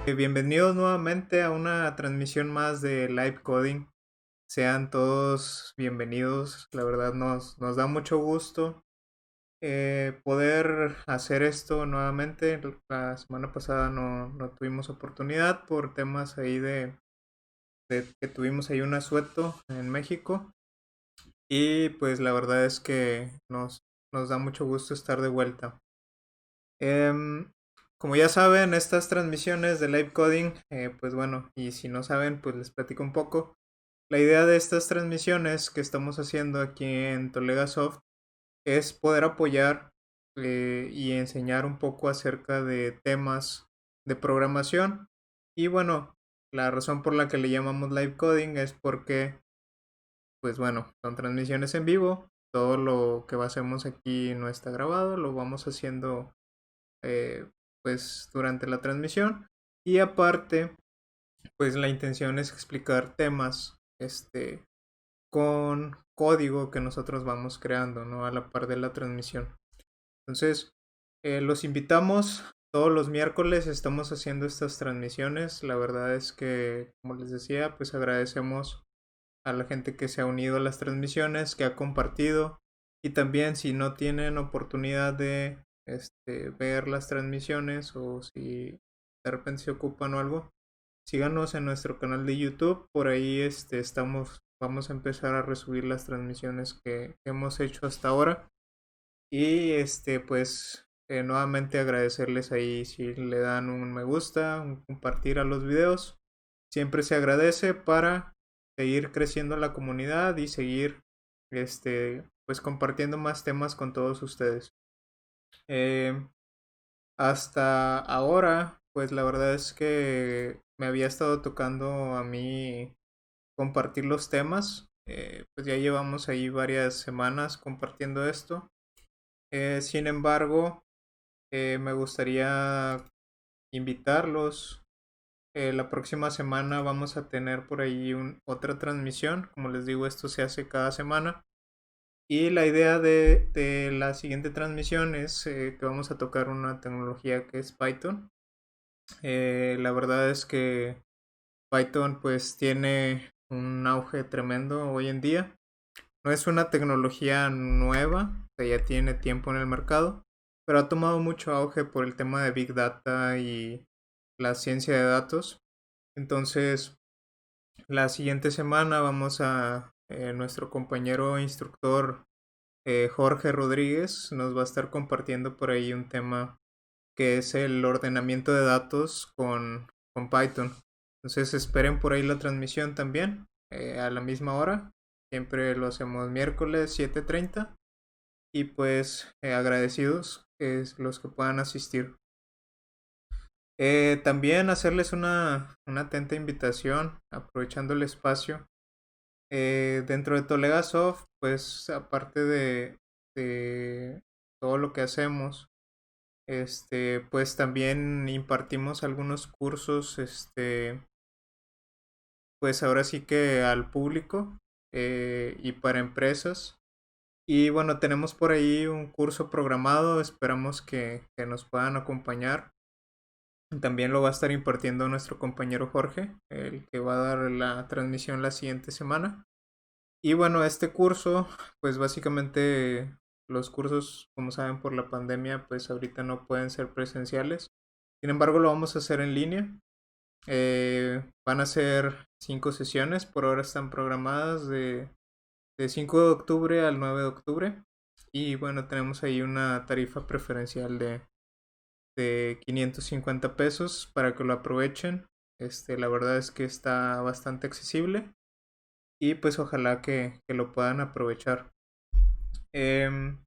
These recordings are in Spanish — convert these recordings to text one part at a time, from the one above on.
Bienvenidos nuevamente a una transmisión más de Live Coding. Sean todos bienvenidos. La verdad nos da mucho gusto poder hacer esto nuevamente. La semana pasada no tuvimos oportunidad por temas ahí de que tuvimos ahí un asueto en México. Y pues la verdad es que nos da mucho gusto estar de vuelta. Em, Como ya saben, estas transmisiones de live coding, pues bueno, y si no saben, pues les platico un poco. La idea de estas transmisiones que estamos haciendo aquí en Tolegasoft es poder apoyar y enseñar un poco acerca de temas de programación. Y bueno, la razón por la que le llamamos live coding es porque, pues bueno, son transmisiones en vivo. Todo lo que hacemos aquí no está grabado, lo vamos haciendo eh, pues durante la transmisión. Y aparte, pues la intención es explicar temas con código que nosotros vamos creando, ¿no? A la par de la transmisión. Entonces, los invitamos. Todos los miércoles estamos haciendo estas transmisiones. La verdad es que, como les decía, pues agradecemos a la gente que se ha unido a las transmisiones, que ha compartido. Y también si no tienen oportunidad de ver las transmisiones o si de repente se ocupan o algo, síganos en nuestro canal de YouTube. Por ahí vamos a empezar a resubir las transmisiones que hemos hecho hasta ahora. Y pues nuevamente agradecerles ahí si le dan un me gusta, un compartir a los videos. Siempre se agradece para seguir creciendo la comunidad y seguir pues compartiendo más temas con todos ustedes. Eh, Hasta ahora, pues la verdad es que me había estado tocando a mí compartir los temas. Pues ya llevamos ahí varias semanas compartiendo esto. Sin embargo, me gustaría invitarlos. La próxima semana vamos a tener por ahí otra transmisión. Como les digo, esto se hace cada semana. Y la idea de la siguiente transmisión es que vamos a tocar una tecnología que es Python. La verdad es que Python pues tiene un auge tremendo hoy en día. No es una tecnología nueva, o sea, ya tiene tiempo en el mercado, pero ha tomado mucho auge por el tema de Big Data y la ciencia de datos. Entonces, la siguiente semana vamos a nuestro compañero instructor Jorge Rodríguez nos va a estar compartiendo por ahí un tema que es el ordenamiento de datos con Python. Entonces esperen por ahí la transmisión también a la misma hora. Siempre lo hacemos miércoles 7:30 y pues agradecidos los que puedan asistir. También hacerles una atenta invitación, aprovechando el espacio. Dentro de Tolegasoft, pues aparte de todo lo que hacemos, pues también impartimos algunos cursos, pues ahora sí que al público y para empresas. Y bueno, tenemos por ahí un curso programado, esperamos que nos puedan acompañar. También lo va a estar impartiendo nuestro compañero Jorge, el que va a dar la transmisión la siguiente semana. Y bueno, este curso, pues básicamente los cursos, como saben, por la pandemia, pues ahorita no pueden ser presenciales. Sin embargo, lo vamos a hacer en línea. Van a ser 5 sesiones, por ahora están programadas de 5 de octubre al 9 de octubre. Y bueno, tenemos ahí una tarifa preferencial de 550 pesos para que lo aprovechen. La verdad es que está bastante accesible y pues ojalá que lo puedan aprovechar. Em,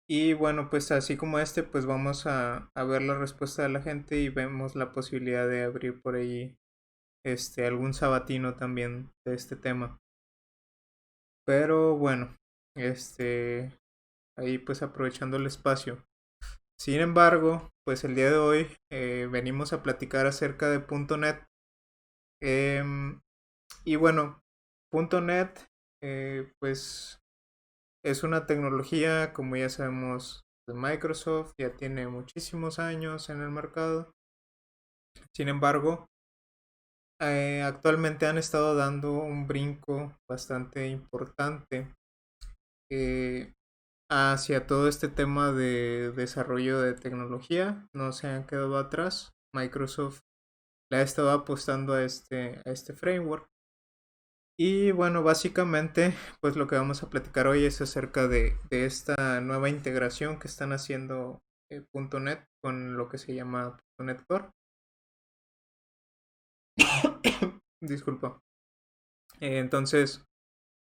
y bueno, pues así como pues vamos a ver la respuesta de la gente y vemos la posibilidad de abrir por ahí algún sabatino también de este tema. Pero bueno, ahí pues aprovechando el espacio. Sin embargo, pues el día de hoy venimos a platicar acerca de .NET. Em, y bueno, .NET pues es una tecnología, como ya sabemos, de Microsoft, ya tiene muchísimos años en el mercado. Sin embargo, actualmente han estado dando un brinco bastante importante eh, hacia todo este tema de desarrollo de tecnología. No se han quedado atrás. Microsoft le ha estado apostando a este framework. Y bueno, básicamente, pues lo que vamos a platicar hoy es acerca de esta nueva integración que están haciendo .NET con lo que se llama .NET Core. Disculpa. Entonces,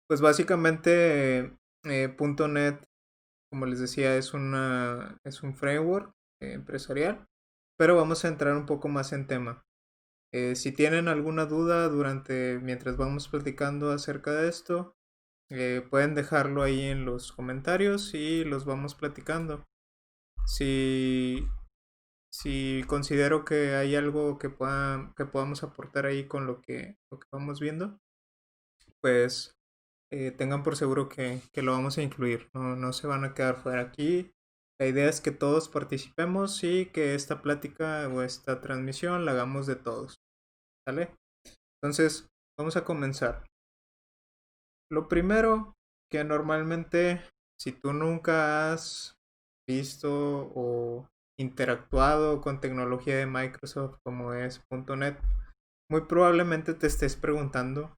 pues básicamente .NET, como les decía, es un framework empresarial, pero vamos a entrar un poco más en tema. Si tienen alguna duda mientras vamos platicando acerca de esto, pueden dejarlo ahí en los comentarios y los vamos platicando. Si, si considero que hay algo que podamos aportar ahí con lo que vamos viendo, pues tengan por seguro que lo vamos a incluir. No, no se van a quedar fuera aquí. La idea es que todos participemos y que esta plática o esta transmisión la hagamos de todos. ¿Sale? Entonces, vamos a comenzar. Lo primero que normalmente, si tú nunca has visto o interactuado con tecnología de Microsoft como es .NET, muy probablemente te estés preguntando,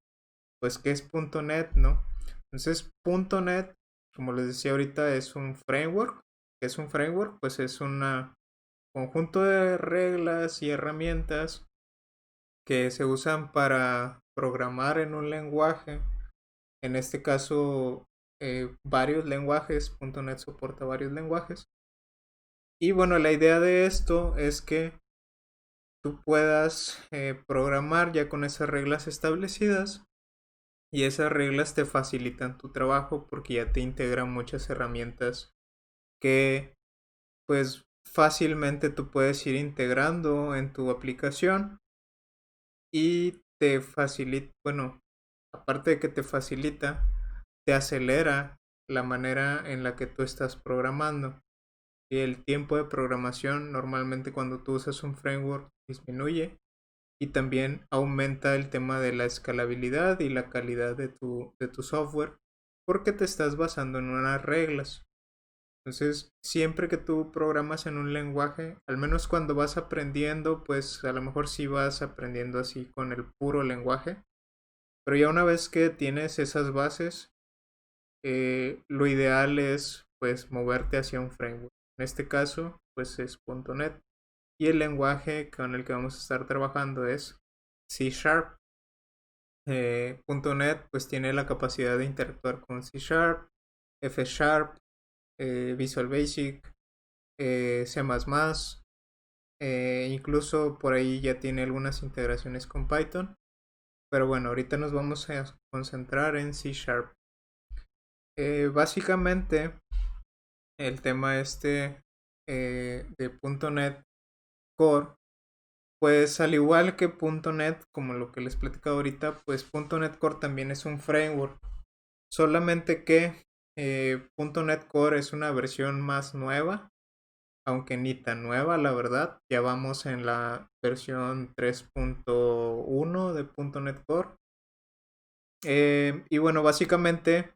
pues, ¿qué es .NET, no? Entonces, .NET, como les decía ahorita, es un framework. ¿Qué es un framework? Pues es un conjunto de reglas y herramientas que se usan para programar en un lenguaje. En este caso, varios lenguajes. .NET soporta varios lenguajes. Y bueno, la idea de esto es que tú puedas programar ya con esas reglas establecidas y esas reglas te facilitan tu trabajo porque ya te integran muchas herramientas que pues fácilmente tú puedes ir integrando en tu aplicación y te facilita, bueno, aparte de que te facilita, te acelera la manera en la que tú estás programando. Y el tiempo de programación normalmente cuando tú usas un framework disminuye y también aumenta el tema de la escalabilidad y la calidad de tu software porque te estás basando en unas reglas. Entonces, siempre que tú programas en un lenguaje, al menos cuando vas aprendiendo, pues a lo mejor sí vas aprendiendo así con el puro lenguaje, pero ya una vez que tienes esas bases, lo ideal es pues moverte hacia un framework. En este caso, pues es .NET y el lenguaje con el que vamos a estar trabajando es C Sharp. .NET pues tiene la capacidad de interactuar con C Sharp, F Sharp, Visual Basic, C++, incluso por ahí ya tiene algunas integraciones con Python. Pero bueno, ahorita nos vamos a concentrar en C Sharp. Básicamente, el tema de .NET Core, pues al igual que .NET, como lo que les platicado ahorita, pues .NET Core también es un framework. Solamente que .NET Core es una versión más nueva, aunque ni tan nueva, la verdad. Ya vamos en la versión 3.1 de .NET Core. Y bueno, básicamente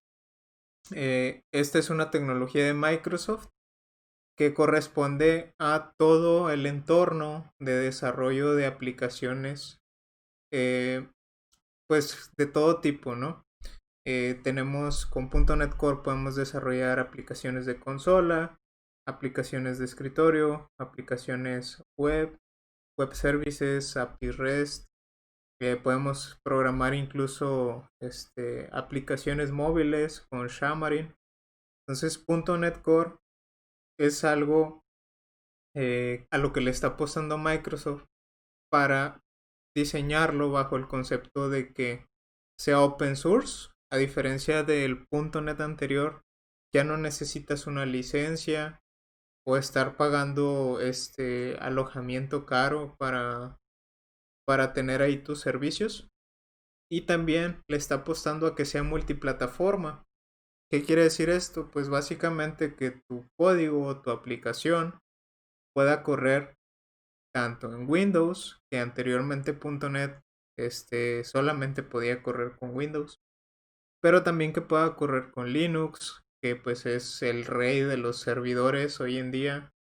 esta es una tecnología de Microsoft que corresponde a todo el entorno de desarrollo de aplicaciones, eh, pues de todo tipo, ¿no? Tenemos con .NET Core podemos desarrollar aplicaciones de consola, aplicaciones de escritorio, aplicaciones web, web services, API REST. Podemos programar incluso aplicaciones móviles con Xamarin. Entonces, .NET Core es algo a lo que le está apostando Microsoft para diseñarlo bajo el concepto de que sea open source. A diferencia del .NET anterior, ya no necesitas una licencia o estar pagando este alojamiento caro para tener ahí tus servicios. Y también le está apostando a que sea multiplataforma. ¿Qué quiere decir esto? Pues básicamente que tu código o tu aplicación pueda correr tanto en Windows, que anteriormente .NET solamente podía correr con Windows, pero también que pueda correr con Linux, que pues es el rey de los servidores hoy en día.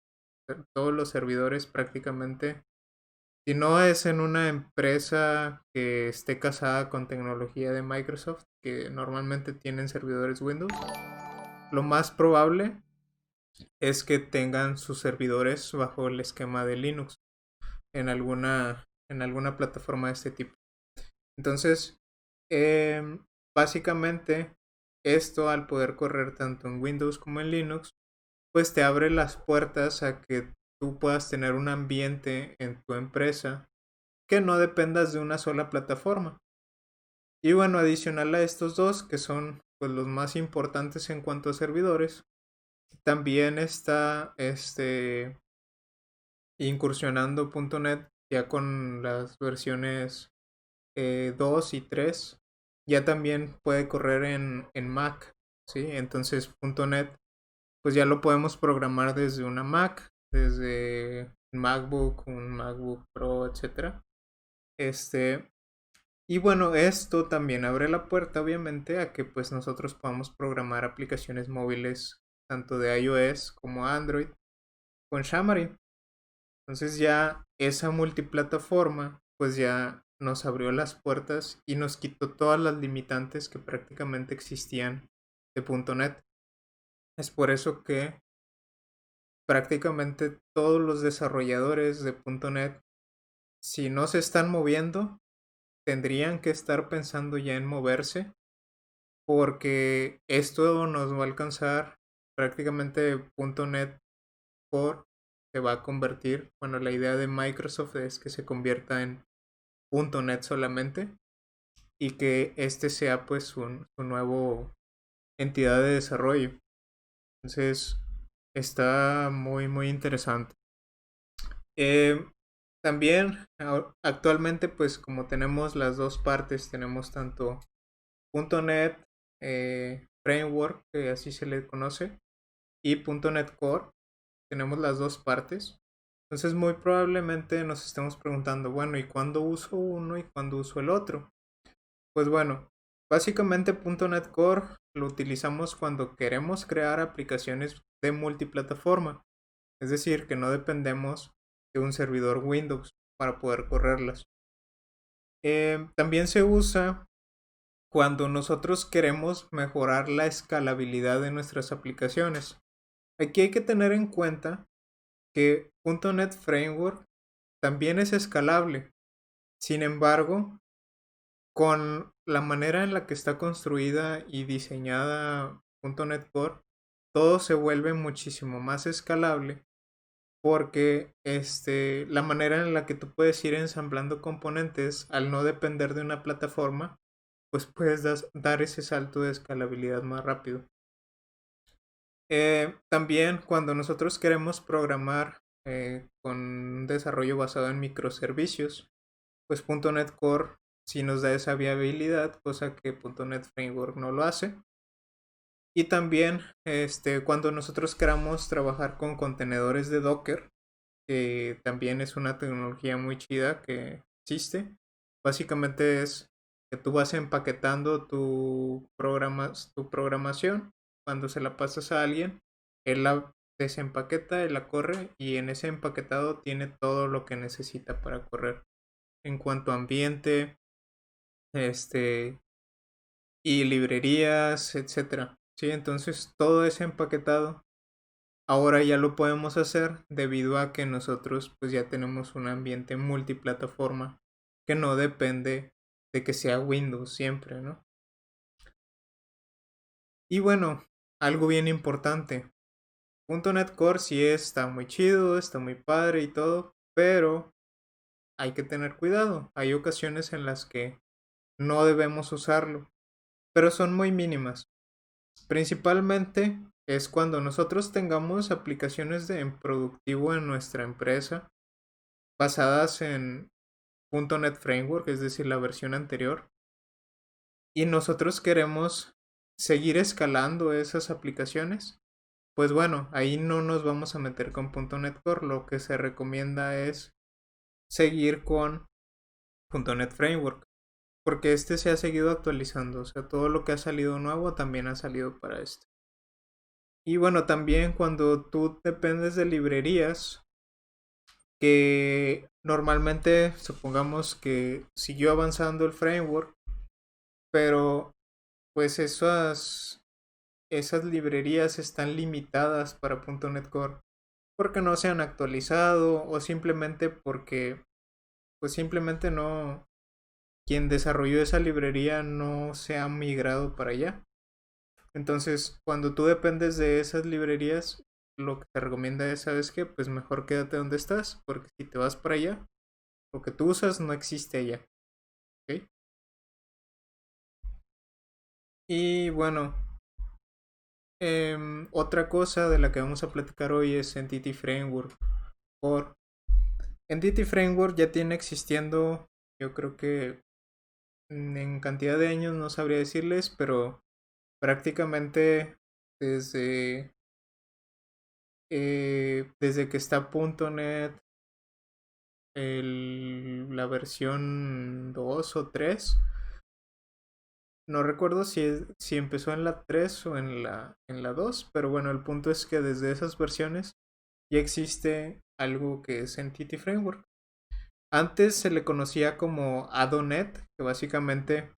Todos los servidores prácticamente, si no es en una empresa que esté casada con tecnología de Microsoft, que normalmente tienen servidores Windows, lo más probable es que tengan sus servidores bajo el esquema de Linux en alguna plataforma de este tipo. Entonces, básicamente, esto al poder correr tanto en Windows como en Linux, pues te abre las puertas a que tú puedas tener un ambiente en tu empresa que no dependas de una sola plataforma. Y bueno, adicional a estos dos, que son pues los más importantes en cuanto a servidores, también está incursionando .NET ya con las versiones 2 y 3. Ya también puede correr en Mac, ¿sí? Entonces .NET pues ya lo podemos programar desde una Mac, desde un MacBook, un MacBook Pro, etcétera. Y bueno, esto también abre la puerta, obviamente, a que pues nosotros podamos programar aplicaciones móviles tanto de iOS como Android con Xamarin. Entonces ya esa multiplataforma pues ya nos abrió las puertas y nos quitó todas las limitantes que prácticamente existían de .NET. Es por eso que prácticamente todos los desarrolladores de .NET, si no se están moviendo, tendrían que estar pensando ya en moverse, porque esto nos va a alcanzar prácticamente .NET Core se va a convertir, bueno, la idea de Microsoft es que se convierta en .NET solamente y que este sea pues su nuevo entidad de desarrollo. Entonces está muy muy interesante. Eh, También actualmente pues como tenemos las dos partes, tenemos tanto .NET Framework, que así se le conoce, y .NET Core, tenemos las dos partes. Entonces muy probablemente nos estemos preguntando, bueno, ¿y cuándo uso uno y cuándo uso el otro? Pues bueno, básicamente .NET Core lo utilizamos cuando queremos crear aplicaciones de multiplataforma, es decir, que no dependemos de un servidor Windows para poder correrlas. También se usa cuando nosotros queremos mejorar la escalabilidad de nuestras aplicaciones. Aquí hay que tener en cuenta que .NET Framework también es escalable. Sin embargo, con la manera en la que está construida y diseñada .NET Core, todo se vuelve muchísimo más escalable porque la manera en la que tú puedes ir ensamblando componentes al no depender de una plataforma, pues puedes dar ese salto de escalabilidad más rápido. También cuando nosotros queremos programar con un desarrollo basado en microservicios, pues .NET Core sí nos da esa viabilidad, cosa que .NET Framework no lo hace. Y también cuando nosotros queramos trabajar con contenedores de Docker, que también es una tecnología muy chida que existe. Básicamente es que tú vas empaquetando tu programación. Cuando se la pasas a alguien, él la desempaqueta, él la corre y en ese empaquetado tiene todo lo que necesita para correr. En cuanto a ambiente, y librerías, etcétera. Sí, entonces todo ese empaquetado ahora ya lo podemos hacer debido a que nosotros pues ya tenemos un ambiente multiplataforma que no depende de que sea Windows siempre, ¿no? Y bueno, algo bien importante. .NET Core sí está muy chido, está muy padre y todo, pero hay que tener cuidado. Hay ocasiones en las que no debemos usarlo, pero son muy mínimas. Principalmente es cuando nosotros tengamos aplicaciones en productivo en nuestra empresa basadas en .NET Framework, es decir, la versión anterior, y nosotros queremos seguir escalando esas aplicaciones, pues bueno, ahí no nos vamos a meter con .NET Core, lo que se recomienda es seguir con .NET Framework, porque este se ha seguido actualizando, o sea, todo lo que ha salido nuevo también ha salido para este. Y bueno, también cuando tú dependes de librerías que normalmente supongamos que siguió avanzando el framework, pero pues esas librerías están limitadas para .NET Core porque no se han actualizado o simplemente porque pues simplemente no, quien desarrolló esa librería no se ha migrado para allá. Entonces, cuando tú dependes de esas librerías, lo que te recomienda es, ¿sabes qué? Pues mejor quédate donde estás, porque si te vas para allá, lo que tú usas no existe allá. ¿Ok? Y bueno, otra cosa de la que vamos a platicar hoy es Entity Framework. Por Entity Framework ya tiene existiendo, yo creo que en cantidad de años no sabría decirles, pero prácticamente desde, desde que está .NET, la versión 2 o 3. No recuerdo si empezó en la 3 o en la 2, pero bueno, el punto es que desde esas versiones ya existe algo que es Entity Framework. Antes se le conocía como Adonet, que básicamente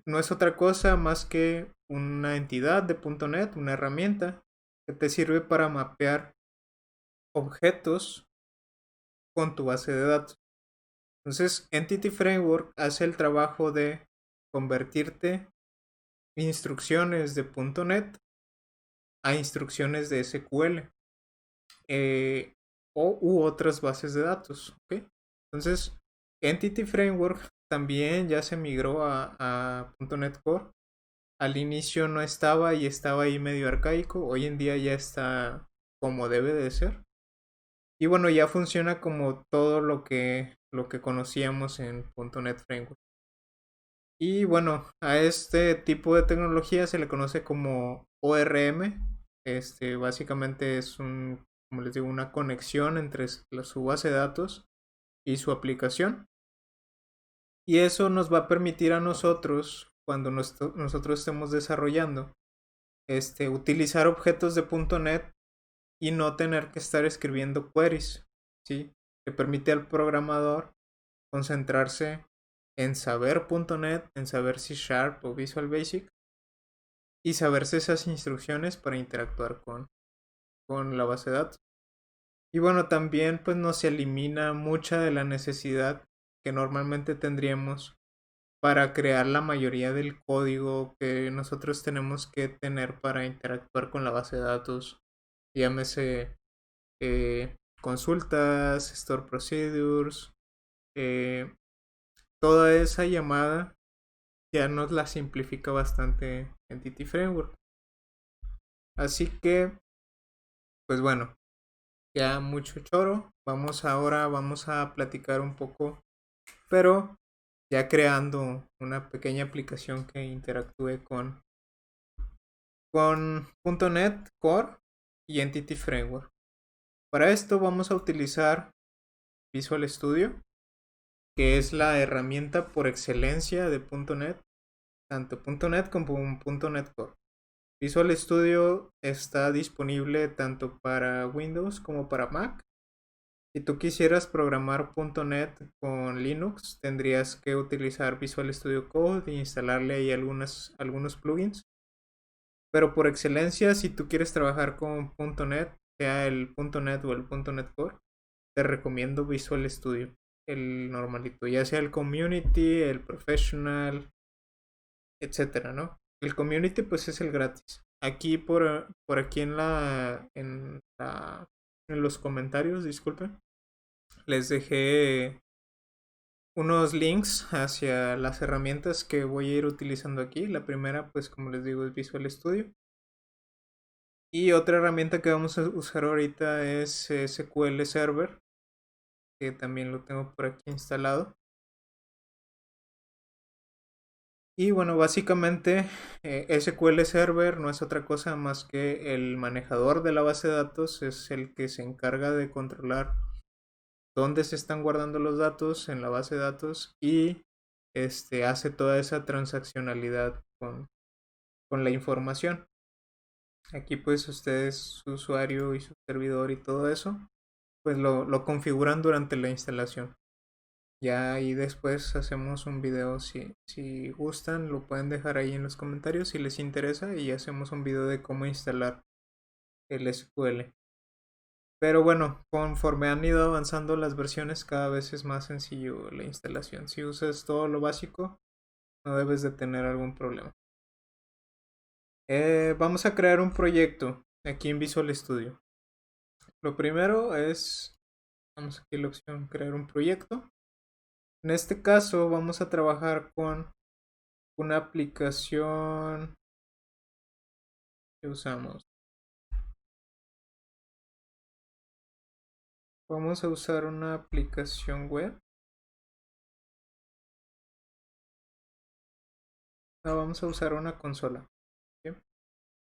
no es otra cosa más que una entidad de .NET, una herramienta que te sirve para mapear objetos con tu base de datos. Entonces, Entity Framework hace el trabajo de convertirte instrucciones de .NET a instrucciones de SQL eh, u otras bases de datos. ¿Okay? Entonces, Entity Framework también ya se migró a .NET Core. Al inicio no estaba y estaba ahí medio arcaico. Hoy en día ya está como debe de ser. Y bueno, ya funciona como todo lo que conocíamos en .NET Framework. Y bueno, a este tipo de tecnología se le conoce como ORM. Básicamente es como les digo, una conexión entre su base de datos y su aplicación. Y eso nos va a permitir a nosotros, cuando nosotros estemos desarrollando, utilizar objetos de .NET y no tener que estar escribiendo queries, ¿sí? Que permite al programador concentrarse en saber .NET, en saber C Sharp o Visual Basic y saberse esas instrucciones para interactuar con la base de datos. Y bueno, también pues nos elimina mucha de la necesidad que normalmente tendríamos para crear la mayoría del código que nosotros tenemos que tener para interactuar con la base de datos. Llámese consultas, store procedures, eh, toda esa llamada ya nos la simplifica bastante Entity Framework. Así que, pues bueno, ya mucho choro. Vamos a platicar un poco, pero ya creando una pequeña aplicación que interactúe con .NET Core y Entity Framework. Para esto vamos a utilizar Visual Studio, que es la herramienta por excelencia de .NET, tanto .NET como .NET Core. Visual Studio está disponible tanto para Windows como para Mac. Si tú quisieras programar .NET con Linux, tendrías que utilizar Visual Studio Code e instalarle ahí algunos plugins. Pero por excelencia, si tú quieres trabajar con .NET, sea el .NET o el .NET Core, te recomiendo Visual Studio, el normalito, ya sea el Community, el Professional, etcétera, ¿no? El Community pues es el gratis. Aquí por aquí en los comentarios, disculpen, les dejé unos links hacia las herramientas que voy a ir utilizando aquí. La primera, pues como les digo, es Visual Studio. Y otra herramienta que vamos a usar ahorita es SQL Server, que también lo tengo por aquí instalado. Y bueno, básicamente SQL Server no es otra cosa más que el manejador de la base de datos, es el que se encarga de controlar dónde se están guardando los datos en la base de datos y hace toda esa transaccionalidad con la información. Aquí pues ustedes, su usuario y su servidor y todo eso, pues lo configuran durante la instalación. Ya ahí después hacemos un video, si gustan, lo pueden dejar ahí en los comentarios si les interesa y hacemos un video de cómo instalar el SQL. Pero bueno, conforme han ido avanzando las versiones, cada vez es más sencillo la instalación. Si usas todo lo básico, no debes de tener algún problema. Vamos a crear un proyecto aquí en Visual Studio. Lo primero es, vamos aquí a la opción crear un proyecto. En este caso vamos a trabajar con una aplicación que usamos. Vamos a usar una aplicación web. No, vamos a usar una consola. ¿Sí?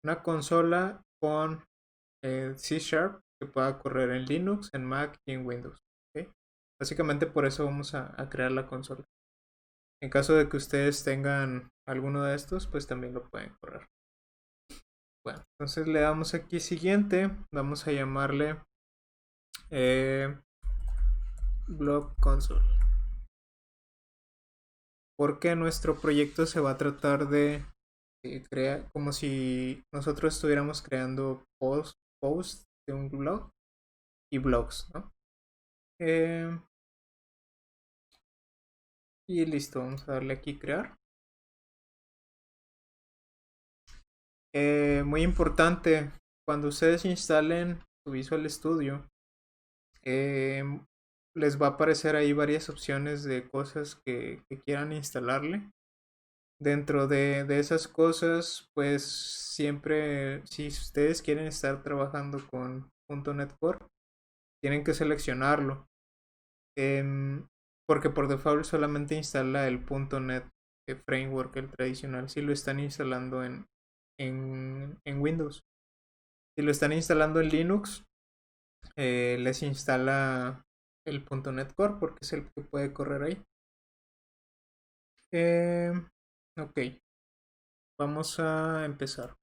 Una consola con C Sharp que pueda correr en Linux, en Mac y en Windows. ¿Sí? Básicamente por eso vamos a crear la consola. En caso de que ustedes tengan alguno de estos, pues también lo pueden correr. Bueno, entonces le damos aquí siguiente. Vamos a llamarle Block Console. Porque nuestro proyecto se va a tratar de crear como si nosotros estuviéramos creando posts de un blog y blogs, ¿no? Y listo, vamos a darle aquí crear. Muy importante, cuando ustedes instalen su Visual Studio, les va a aparecer ahí varias opciones de cosas que quieran instalarle. Dentro de esas cosas, pues siempre, si ustedes quieren estar trabajando con .NET Core, tienen que seleccionarlo. Porque por default solamente instala el .NET Framework, el tradicional, si lo están instalando en Windows. Si lo están instalando en Linux, les instala el .NET Core porque es el que puede correr ahí. Ok, vamos a empezar.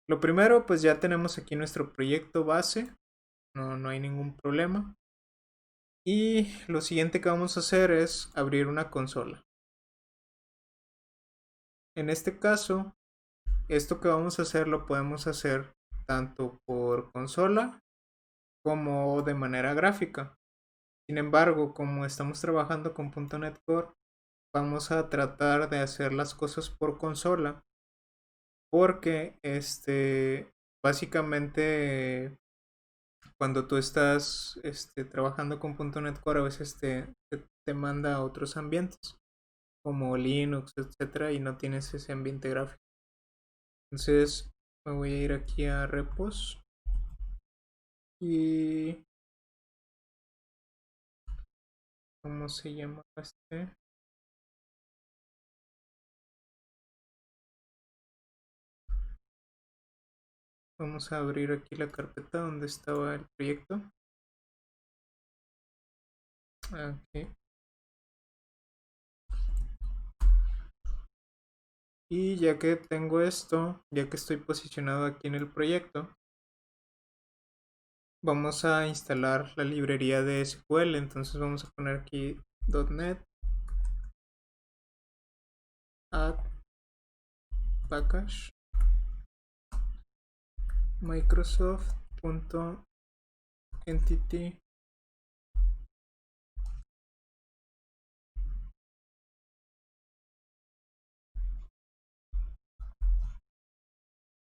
Lo primero, pues ya tenemos aquí nuestro proyecto base, no hay ningún problema. Y lo siguiente que vamos a hacer es abrir una consola. En este caso, esto que vamos a hacer lo podemos hacer tanto por consola como de manera gráfica. Sin embargo, como estamos trabajando con .NET Core, vamos a tratar de hacer las cosas por consola porque básicamente cuando tú estás trabajando con .NET Core a veces te manda a otros ambientes como Linux, etcétera, y no tienes ese ambiente gráfico. Entonces me voy a ir aquí a repos y ¿cómo se llama este? Vamos a abrir aquí la carpeta donde estaba el proyecto. Aquí. Y ya que tengo esto, ya que estoy posicionado aquí en el proyecto, vamos a instalar la librería de SQL. Entonces vamos a poner aquí .NET add package Microsoft.entity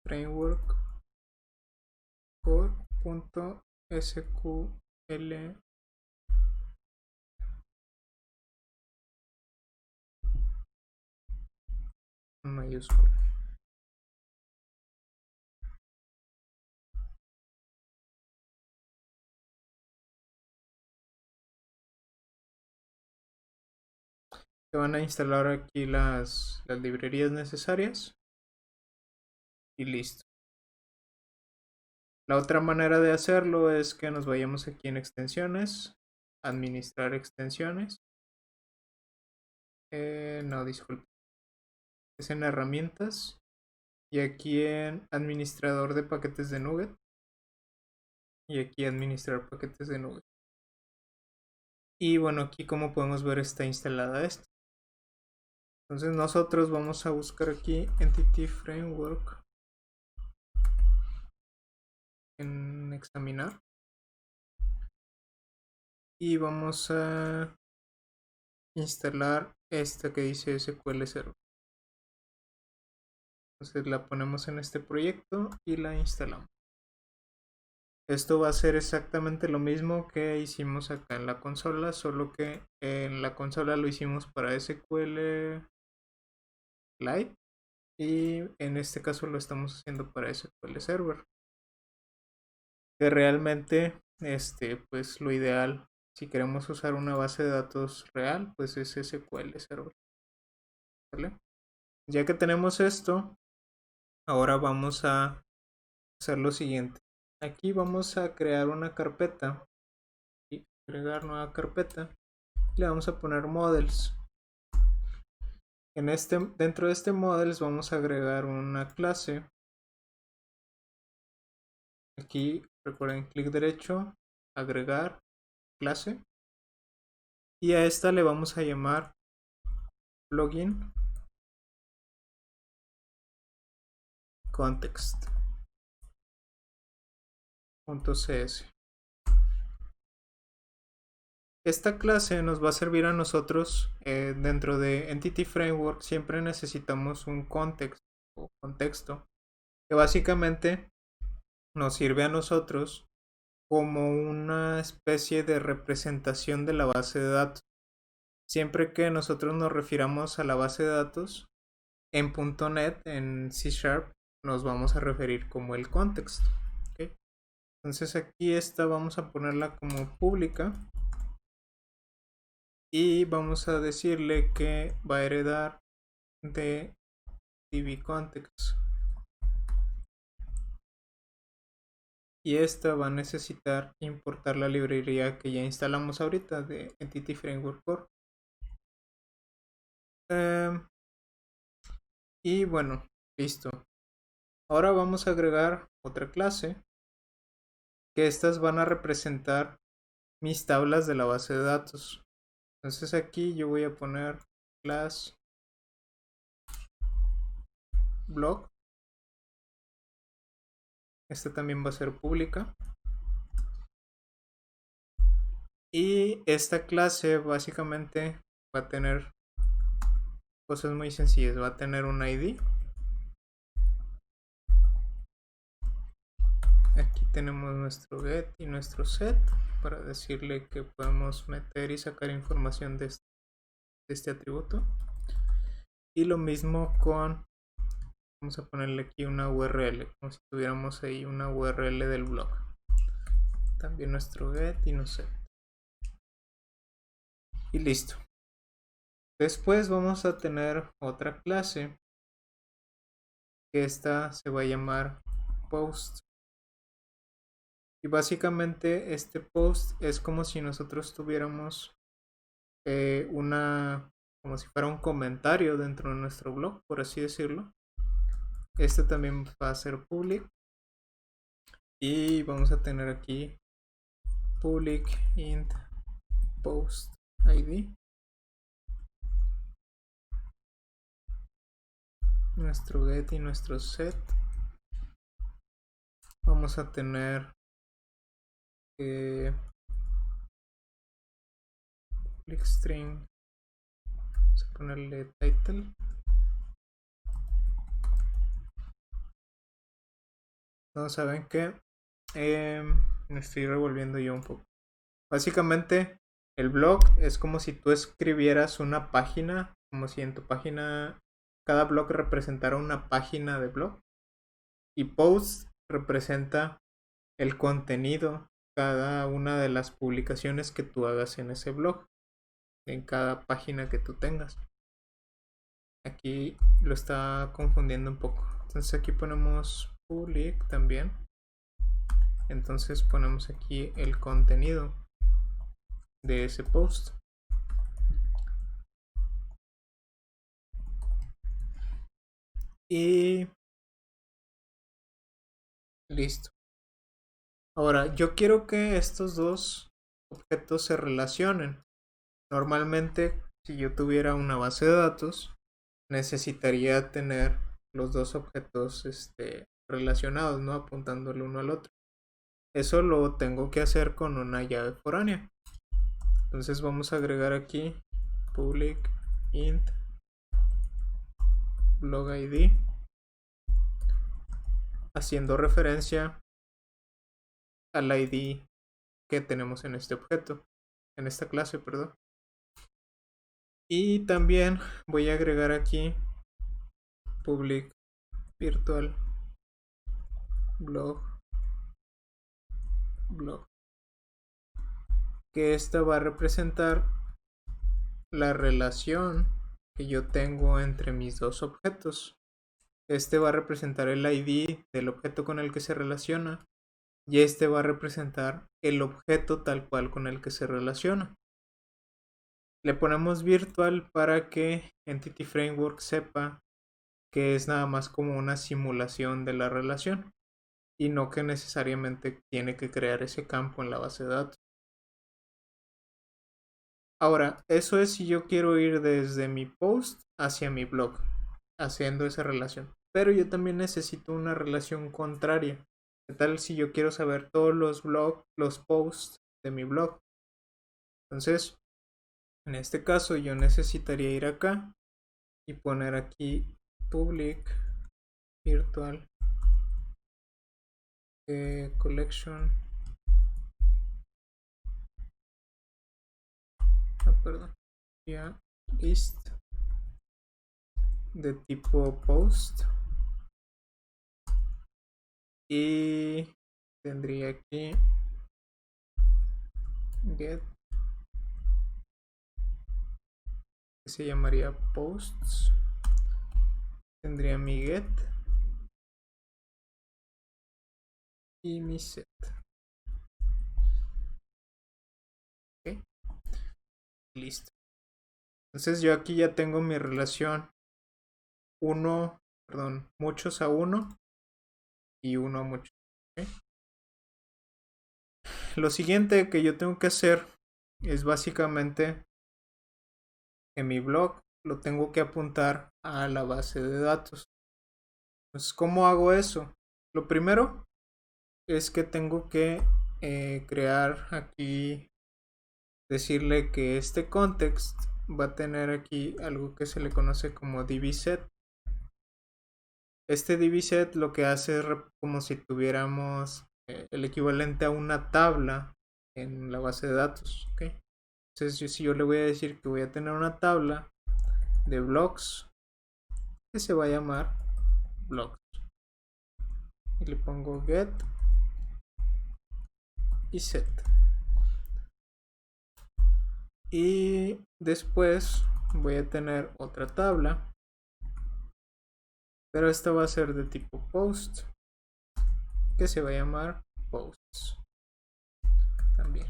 framework core.sql mayúscula. Se van a instalar aquí las librerías necesarias y listo. La otra manera de hacerlo es que nos vayamos aquí en extensiones administrar extensiones. No, disculpe. Es en herramientas. Y aquí en administrador de paquetes de Nugget. Y aquí administrar paquetes de Nugget. Y bueno, aquí como podemos ver está instalada esta. Entonces nosotros vamos a buscar aquí Entity Framework en examinar. Y vamos a instalar esta que dice SQL Server. Entonces la ponemos en este proyecto y la instalamos. Esto va a ser exactamente lo mismo que hicimos acá en la consola, solo que en la consola lo hicimos para SQL Lite y en este caso lo estamos haciendo para SQL Server. Que realmente, pues lo ideal, si queremos usar una base de datos real, pues es SQL Server. ¿Vale? Ya que tenemos esto, ahora vamos a hacer lo siguiente. Aquí vamos a crear una carpeta y agregar nueva carpeta. Le vamos a poner models. Dentro de este models vamos a agregar una clase. Aquí recuerden, clic derecho, agregar clase. Y a esta le vamos a llamar plugin context.cs. Esta clase nos va a servir a nosotros dentro de Entity Framework. Siempre necesitamos un context o contexto que básicamente nos sirve a nosotros como una especie de representación de la base de datos. Siempre que nosotros nos refiramos a la base de datos en .NET, en C#, nos vamos a referir como el context. ¿Okay? Entonces aquí esta vamos a ponerla como pública y vamos a decirle que va a heredar de dbContext. Y esta va a necesitar importar la librería que ya instalamos ahorita de Entity Framework Core. Y bueno, listo. Ahora vamos a agregar otra clase, que estas van a representar mis tablas de la base de datos. Entonces aquí yo voy a poner class block. Esta también va a ser pública. Y esta clase básicamente va a tener cosas muy sencillas. Va a tener un ID. Aquí tenemos nuestro get y nuestro set para decirle que podemos meter y sacar información de este atributo. Y lo mismo con, vamos a ponerle aquí una URL, como si tuviéramos ahí una URL del blog. También nuestro get y nuestro set. Y listo. Después vamos a tener otra clase, que esta se va a llamar post. Y básicamente este post es como si nosotros tuviéramos como si fuera un comentario dentro de nuestro blog, por así decirlo. Este también va a ser public. Y vamos a tener aquí public int post id. Nuestro get y nuestro set. Vamos a tener public string. Vamos a ponerle title. No, ¿saben qué? Me estoy revolviendo yo un poco. Básicamente, el blog es como si tú escribieras una página, como si en tu página cada blog representara una página de blog. Y post representa el contenido, cada una de las publicaciones que tú hagas en ese blog, en cada página que tú tengas. Aquí lo está confundiendo un poco. Entonces aquí ponemos public también. Entonces ponemos aquí el contenido. de ese post. Y listo. Ahora, yo quiero que estos dos objetos se relacionen. Normalmente, si yo tuviera una base de datos, necesitaría tener los dos objetos relacionados, ¿no? Apuntando el uno al otro. Eso lo tengo que hacer con una llave foránea. Entonces vamos a agregar aquí public int blog id, haciendo referencia al id que tenemos en este objeto, en esta clase, perdón. Y también voy a agregar aquí public virtual blog, que esta va a representar la relación que yo tengo entre mis dos objetos. Este va a representar el ID del objeto con el que se relaciona y este va a representar el objeto tal cual con el que se relaciona. Le ponemos virtual para que Entity Framework sepa que es nada más como una simulación de la relación y no que necesariamente tiene que crear ese campo en la base de datos. Ahora, eso es si yo quiero ir desde mi post hacia mi blog, haciendo esa relación. Pero yo también necesito una relación contraria. ¿Qué tal si yo quiero saber todos los posts de mi blog? Entonces, en este caso yo necesitaría ir acá y poner aquí public virtual collection. Perdón. Ya list de tipo post. Y tendría aquí get, que se llamaría posts. Tendría mi get y mi set. Ok, listo. Entonces yo aquí ya tengo mi relación muchos a 1 y 1 a muchos. ¿Okay? Lo siguiente que yo tengo que hacer es básicamente en mi blog lo tengo que apuntar a la base de datos. Entonces, ¿cómo hago eso? Lo primero es que tengo que crear aquí, decirle que este context va a tener aquí algo que se le conoce como dbset. Este dbset lo que hace es como si tuviéramos el equivalente a una tabla en la base de datos. ¿Okay? Entonces, si yo le voy a decir que voy a tener una tabla de blogs que se va a llamar blogs y le pongo get y set. Y después voy a tener otra tabla, pero esta va a ser de tipo post, que se va a llamar posts. También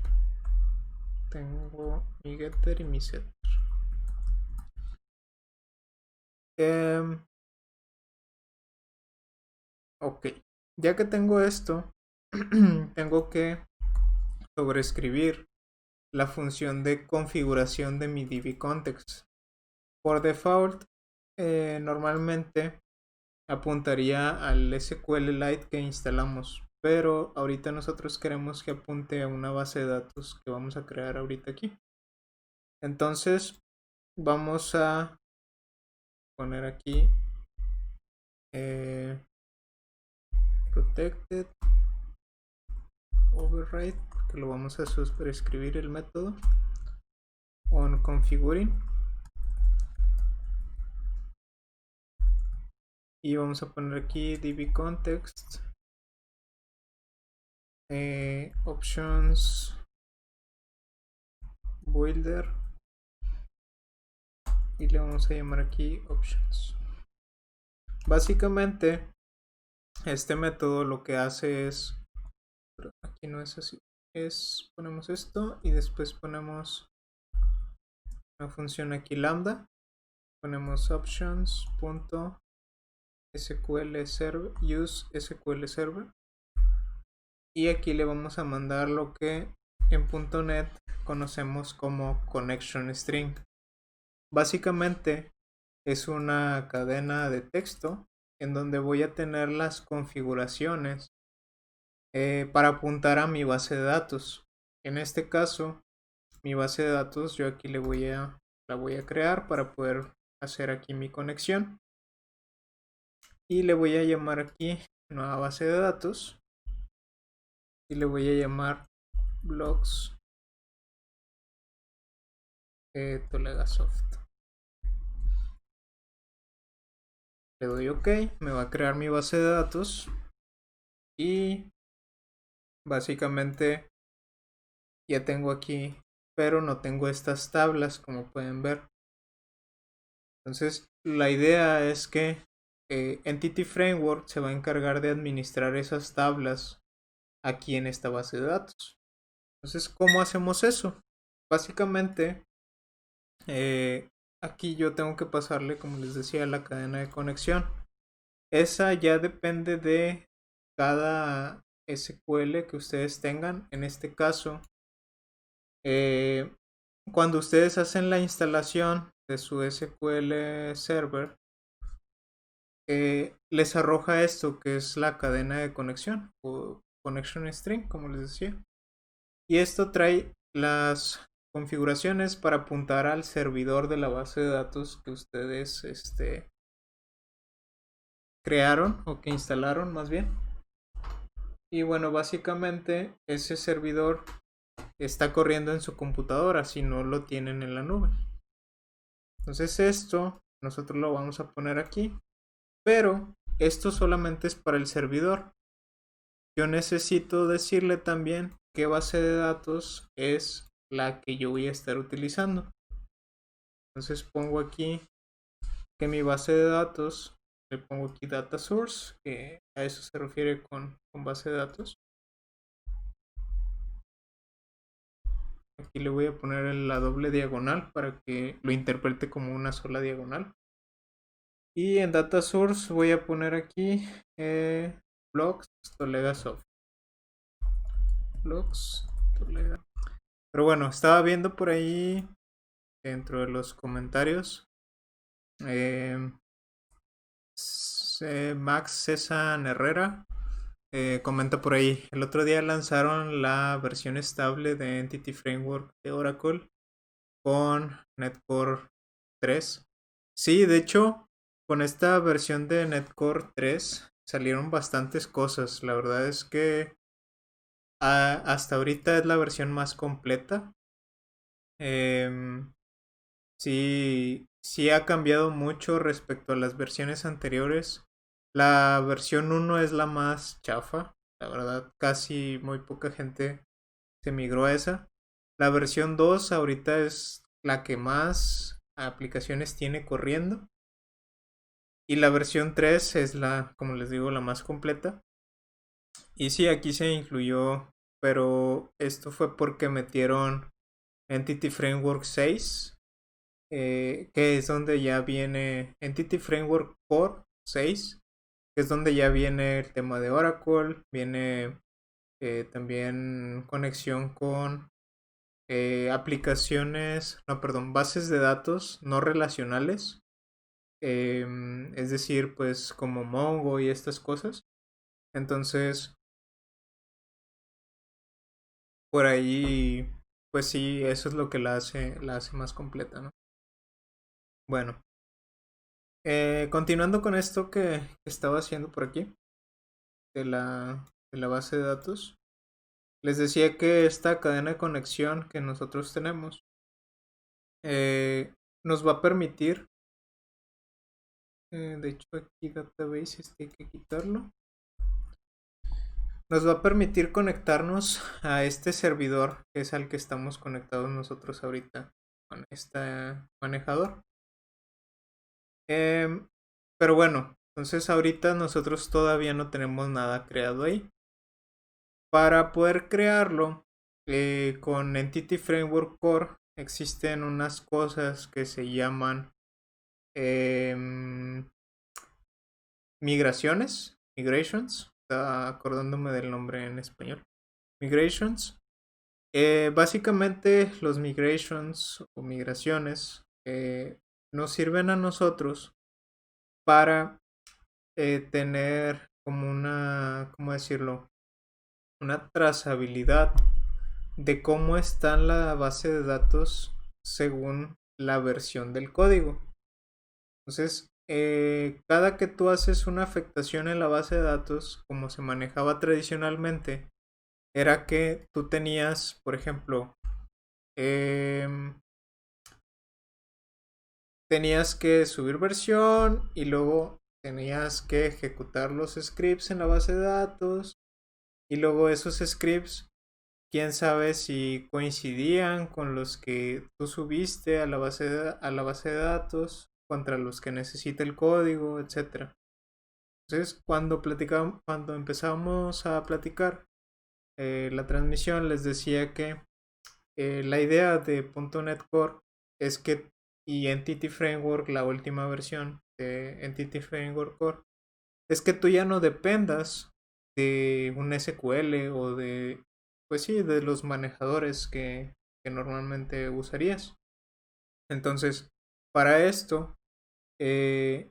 tengo mi getter y mi setter. Ok, ya que tengo esto, tengo que sobreescribir la función de configuración de mi dbContext. Por default, normalmente apuntaría al SQLite que instalamos, pero ahorita nosotros queremos que apunte a una base de datos que vamos a crear ahorita aquí. Entonces vamos a poner aquí protected override, que lo vamos a sobreescribir el método on configuring, y vamos a poner aquí dbContext options builder y le vamos a llamar aquí options. Básicamente este método lo que hace es, pero aquí no es así, ponemos esto y después ponemos una función aquí lambda, ponemos options.sql server, use SQL server, y aquí le vamos a mandar lo que en .NET conocemos como connection string. Básicamente es una cadena de texto en donde voy a tener las configuraciones para apuntar a mi base de datos. En este caso, mi base de datos yo aquí la voy a crear para poder hacer aquí mi conexión, y le voy a llamar aquí nueva base de datos y le voy a llamar blogs Tolegasoft. Le doy OK, me va a crear mi base de datos y básicamente ya tengo aquí, pero no tengo estas tablas, como pueden ver. Entonces la idea es que Entity Framework se va a encargar de administrar esas tablas aquí en esta base de datos. Entonces, ¿cómo hacemos eso? Básicamente aquí yo tengo que pasarle, como les decía, la cadena de conexión. Esa ya depende de cada SQL que ustedes tengan. En este caso, cuando ustedes hacen la instalación de su SQL Server, les arroja esto que es la cadena de conexión o connection string, como les decía. Y esto trae las configuraciones para apuntar al servidor de la base de datos que ustedes crearon o que instalaron más bien. Y bueno, básicamente ese servidor está corriendo en su computadora si no lo tienen en la nube. Entonces esto nosotros lo vamos a poner aquí, pero esto solamente es para el servidor. Yo necesito decirle también qué base de datos es la que yo voy a estar utilizando. Entonces pongo aquí que mi base de datos, le pongo aquí data source, que a eso se refiere con base de datos. Aquí le voy a poner la doble diagonal para que lo interprete como una sola diagonal. Y en data source voy a poner aquí blogs Tolegasoft. Blogs Tolegasoft. Pero bueno, estaba viendo por ahí dentro de los comentarios Max César Herrera comenta por ahí: el otro día lanzaron la versión estable de Entity Framework de Oracle con NetCore 3. Sí, de hecho, con esta versión de NetCore 3 salieron bastantes cosas. La verdad es que hasta ahorita es la versión más completa. Sí ha cambiado mucho respecto a las versiones anteriores. La versión 1 es la más chafa. La verdad, casi muy poca gente se migró a esa. La versión 2 ahorita es la que más aplicaciones tiene corriendo. Y la versión 3 es la, como les digo, la más completa. Y sí, aquí se incluyó, pero esto fue porque metieron Entity Framework 6, que es donde ya viene Entity Framework Core 6, que es donde ya viene el tema de Oracle, viene también conexión con aplicaciones, no, perdón, bases de datos no relacionales, es decir, pues como Mongo y estas cosas. Entonces, por ahí, pues sí, eso es lo que la hace más completa, ¿no? Bueno, continuando con esto que estaba haciendo por aquí, de la base de datos, les decía que esta cadena de conexión que nosotros tenemos nos va a permitir, de hecho aquí database hay que quitarlo, nos va a permitir conectarnos a este servidor que es al que estamos conectados nosotros ahorita con este manejador. Pero bueno, entonces ahorita nosotros todavía no tenemos nada creado ahí. Para poder crearlo, con Entity Framework Core existen unas cosas que se llaman em, migrations, está acordándome del nombre en español, migrations. Básicamente los migrations o migraciones nos sirven a nosotros para tener como una, ¿cómo decirlo? Una trazabilidad de cómo está la base de datos según la versión del código. Entonces, cada que tú haces una afectación en la base de datos, como se manejaba tradicionalmente, era que tú tenías, por ejemplo, em, tenías que subir versión y luego tenías que ejecutar los scripts en la base de datos y luego esos scripts, quién sabe si coincidían con los que tú subiste a a la base de datos contra los que necesita el código, etcétera. Entonces, cuando empezamos a platicar la transmisión, les decía que la idea de .NET Core es que, y Entity Framework, la última versión de Entity Framework Core, es que tú ya no dependas de un SQL o de, pues sí, de los manejadores que normalmente usarías. Entonces, para esto, eh,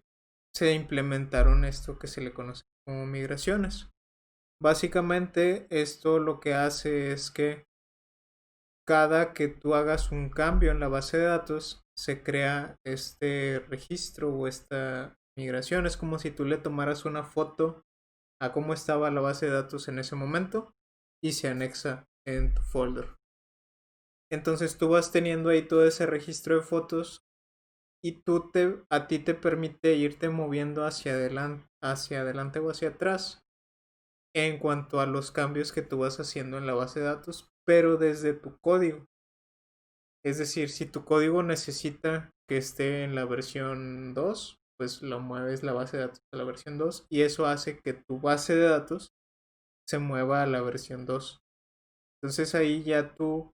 se implementaron esto que se le conoce como migraciones. Básicamente, esto lo que hace es que cada que tú hagas un cambio en la base de datos, se crea este registro o esta migración. Es como si tú le tomaras una foto a cómo estaba la base de datos en ese momento y se anexa en tu folder. Entonces tú vas teniendo ahí todo ese registro de fotos y a ti te permite irte moviendo hacia adelante o hacia atrás en cuanto a los cambios que tú vas haciendo en la base de datos, pero desde tu código. Es decir, si tu código necesita que esté en la versión 2, pues lo mueves la base de datos a la versión 2 y eso hace que tu base de datos se mueva a la versión 2. Entonces ahí ya tú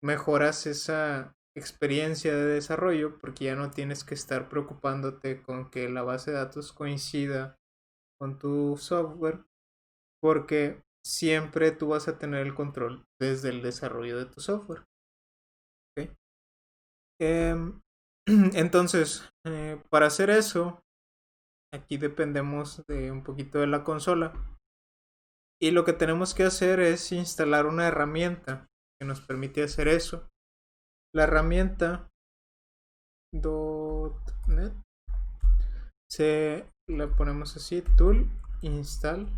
mejoras esa experiencia de desarrollo porque ya no tienes que estar preocupándote con que la base de datos coincida con tu software porque siempre tú vas a tener el control desde el desarrollo de tu software. ¿Okay? Entonces, para hacer eso, aquí dependemos de un poquito de la consola. Y lo que tenemos que hacer es instalar una herramienta que nos permite hacer eso. La herramienta .NET se la ponemos así, tool install.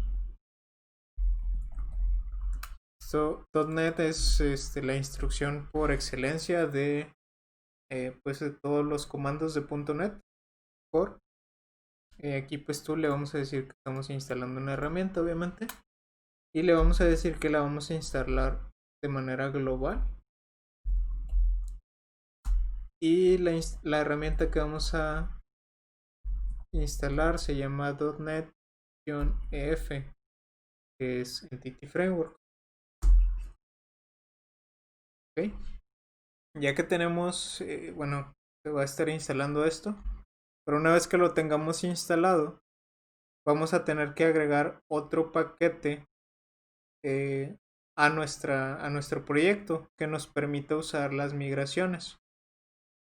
.NET es la instrucción por excelencia de pues de todos los comandos de .NET Core. Aquí pues tú le vamos a decir que estamos instalando una herramienta, obviamente, y le vamos a decir que la vamos a instalar de manera global. Y la herramienta que vamos a instalar se llama .NET-EF, que es Entity Framework. ¿Okay? Ya que tenemos, bueno, se va a estar instalando esto, pero una vez que lo tengamos instalado, vamos a tener que agregar otro paquete a nuestro proyecto que nos permita usar las migraciones.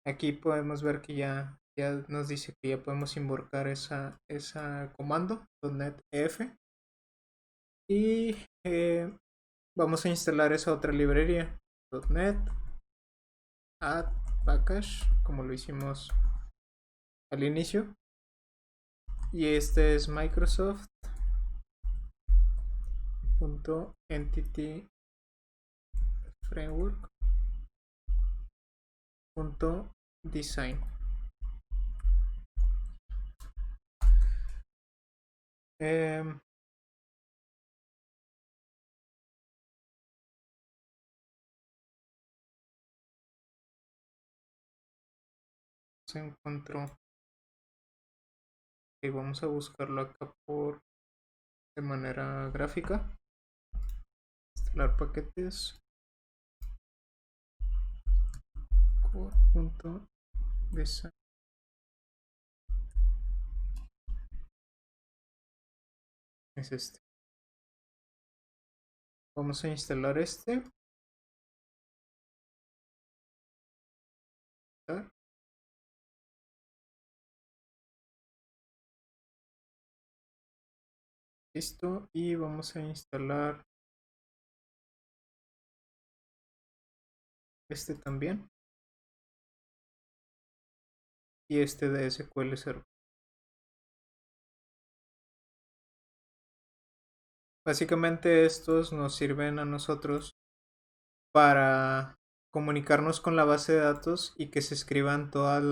Aquí podemos ver que ya nos dice que ya podemos invocar esa comando .NET-EF y vamos a instalar esa otra librería .NET add package como lo hicimos al inicio, y este es Microsoft.entity framework.design. Se encontró y vamos a buscarlo acá de manera gráfica. Instalar paquetes. Design. Es este. Vamos a instalar este. Listo. Y vamos a instalar este también. Y este de SQL Server. Básicamente estos nos sirven a nosotros para comunicarnos con la base de datos y que se escriban todas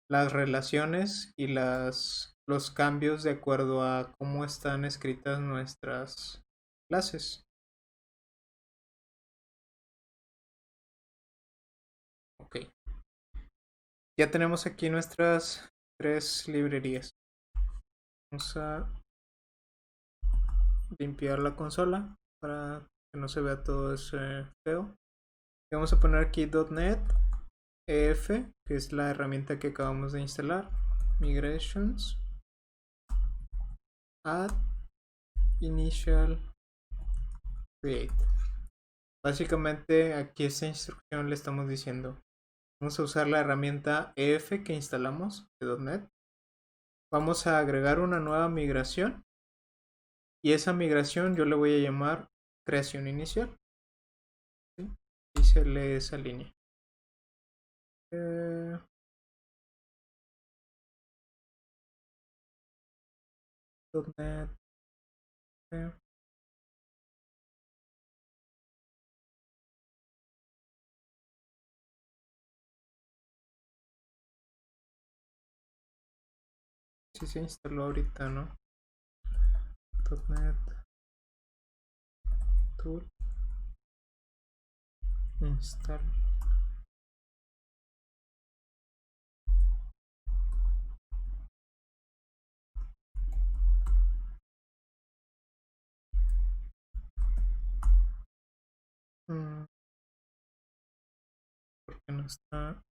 las relaciones y los cambios de acuerdo a cómo están escritas nuestras clases. Ok. Ya tenemos aquí nuestras 3 librerías. Vamos a limpiar la consola para que no se vea todo ese feo. Y vamos a poner aquí .NET EF, que es la herramienta que acabamos de instalar. Migrations. Add initial create. Básicamente aquí esta instrucción le estamos diciendo, vamos a usar la herramienta EF que instalamos de .NET. Vamos a agregar una nueva migración y esa migración yo le voy a llamar creación inicial. ¿Sí? Y se lee esa línea. .NET si se instaló ahorita, ¿no? .NET Tool install. ¿Por qué no está?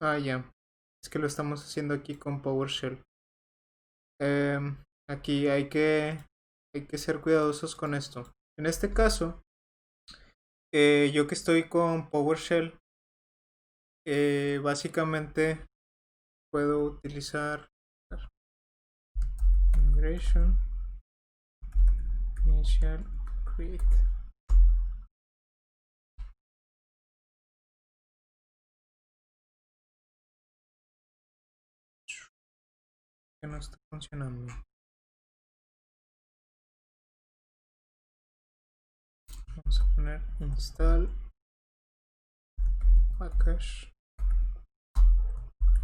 Ah, ya. Es que lo estamos haciendo aquí con PowerShell. Aquí hay que ser cuidadosos con esto. En este caso, yo que estoy con PowerShell, básicamente puedo utilizar migration initial create. Que no está funcionando. Vamos a poner install package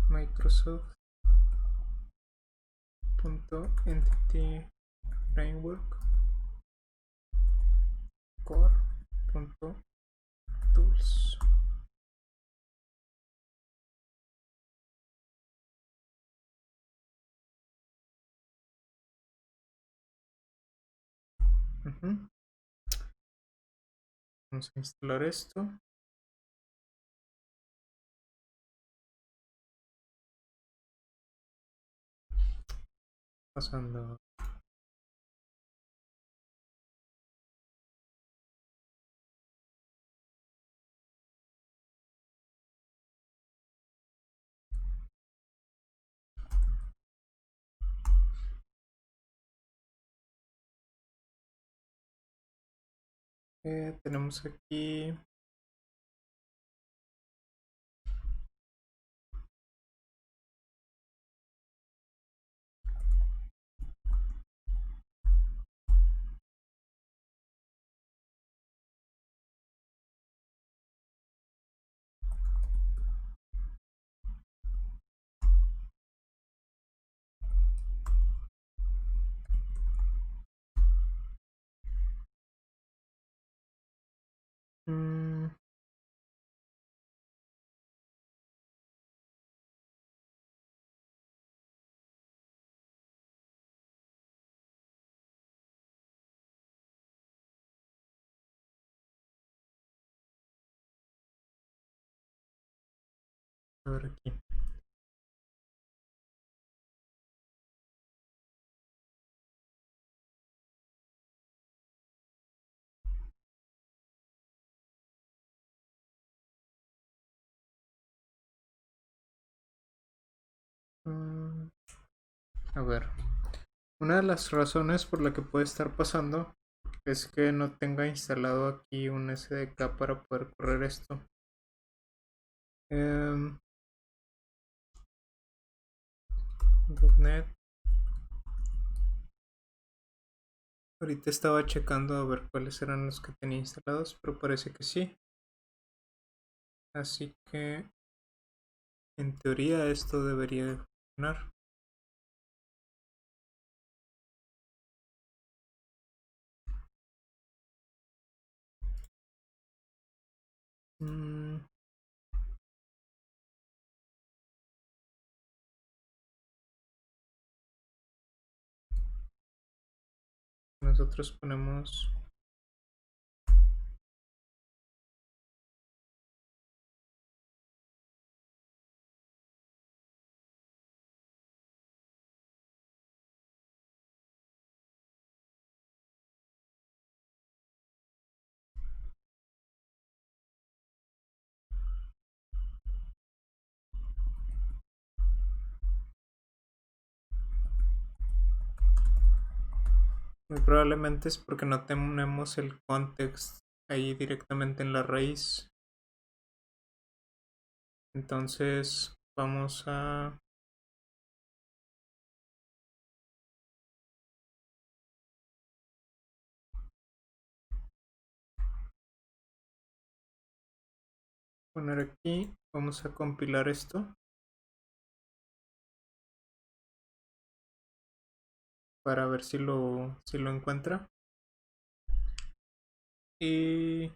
Microsoft.entity framework core.tools. Vamos a instalar esto. Pasando. Tenemos aquí a ver aquí. Mm, a ver, una de las razones por la que puede estar pasando es que no tenga instalado aquí un SDK para poder correr esto. Em, .NET. Ahorita estaba checando a ver cuáles eran los que tenía instalados, pero parece que sí. Así que en teoría esto debería de funcionar. Mm, nosotros ponemos muy probablemente es porque no tenemos el context ahí directamente en la raíz. Entonces vamos a poner aquí, vamos a compilar esto para ver si lo encuentra. Y,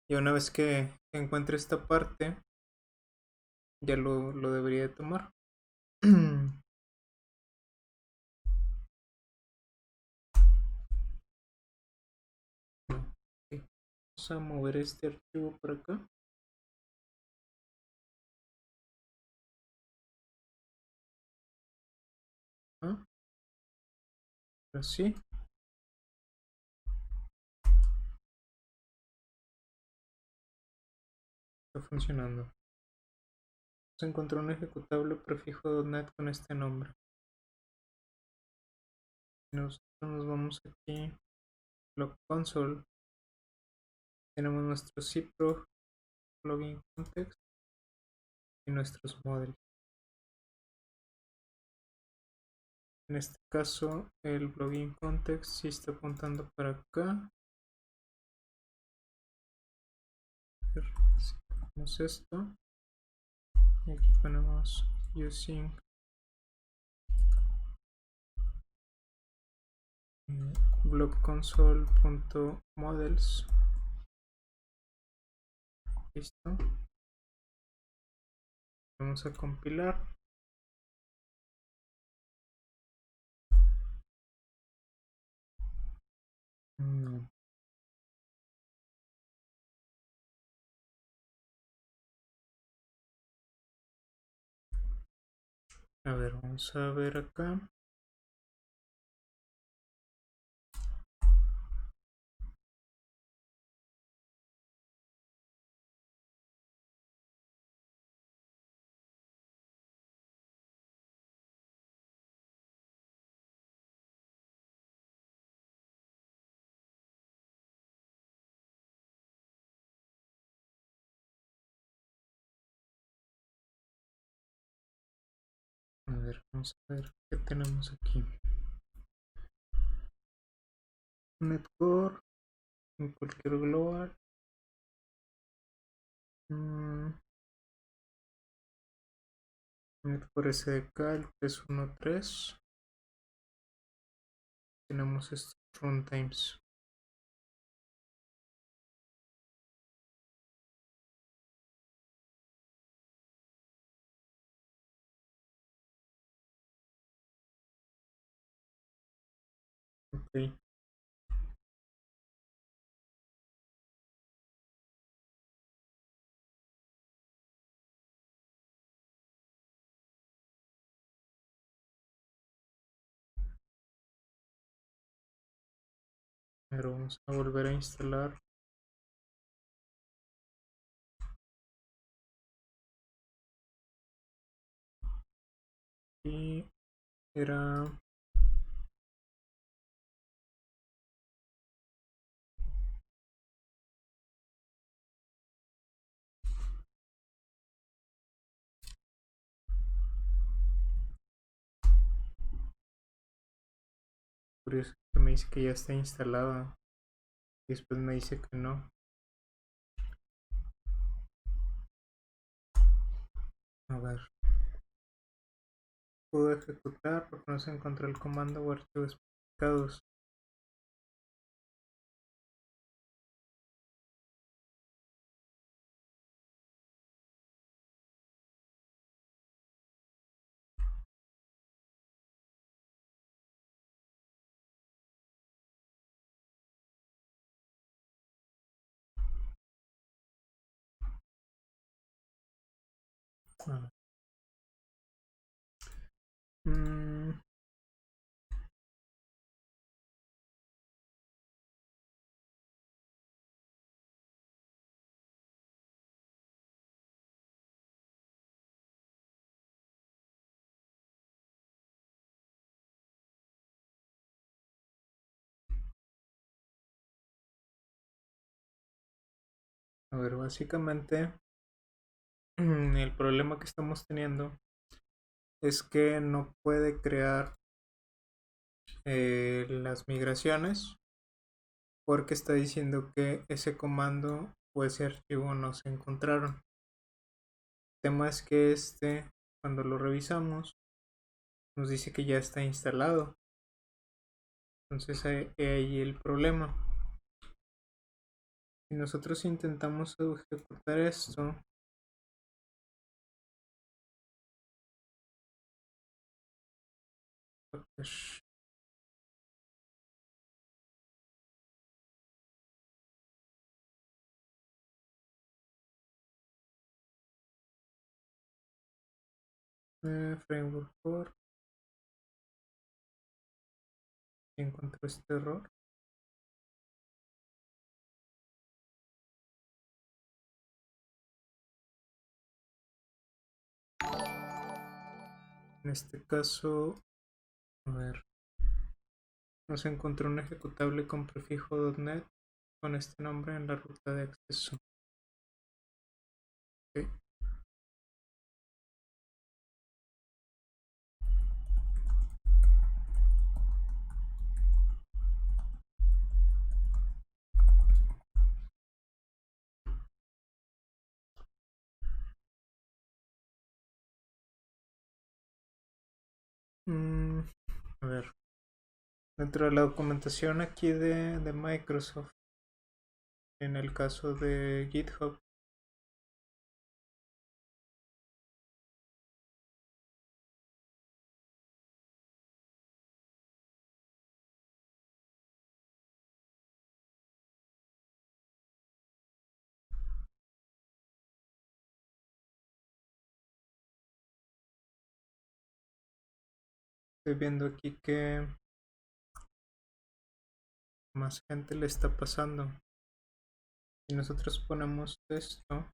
y una vez que encuentre esta parte, ya lo debería de tomar. Ok, vamos a mover este archivo por acá. ¿Ah? Así. Está funcionando. Se encontró un ejecutable prefijo .NET con este nombre. Nosotros nos vamos aquí, log console. Tenemos nuestro cprog, login context y nuestros models. En este caso, el login context sí está apuntando para acá. Hacemos esto y aquí ponemos using blockconsole.models. Listo. Vamos a compilar. No. A ver, vamos a ver acá. A ver, vamos a ver qué tenemos aquí. Netcore, en cualquier global. Netcore SDK, el 313. Tenemos estos runtimes. Ok. Pero vamos a volver a instalar. Y era curioso que me dice que ya está instalada y después me dice que no. A ver, pudo ejecutar porque no se encontró el comando o archivos especificados. A ver, a ver, básicamente el problema que estamos teniendo es que no puede crear las migraciones porque está diciendo que ese comando o ese archivo no se encontraron. El tema es que cuando lo revisamos, nos dice que ya está instalado. Entonces ahí el problema. Si nosotros intentamos ejecutar esto, pues, framework for, encontró este error. En este caso, a ver, no se encontró un ejecutable con prefijo .NET con este nombre en la ruta de acceso. Okay. A ver, dentro de la documentación aquí de Microsoft, en el caso de GitHub, estoy viendo aquí que más gente le está pasando. Si nosotros ponemos esto,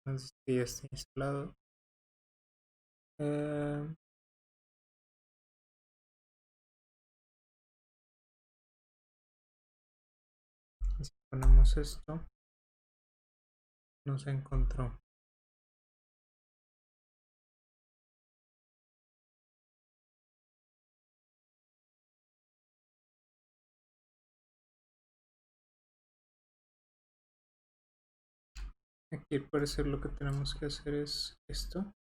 entonces ya está instalado. Eh, si ponemos esto, no se encontró. Aquí al parecer lo que tenemos que hacer es esto.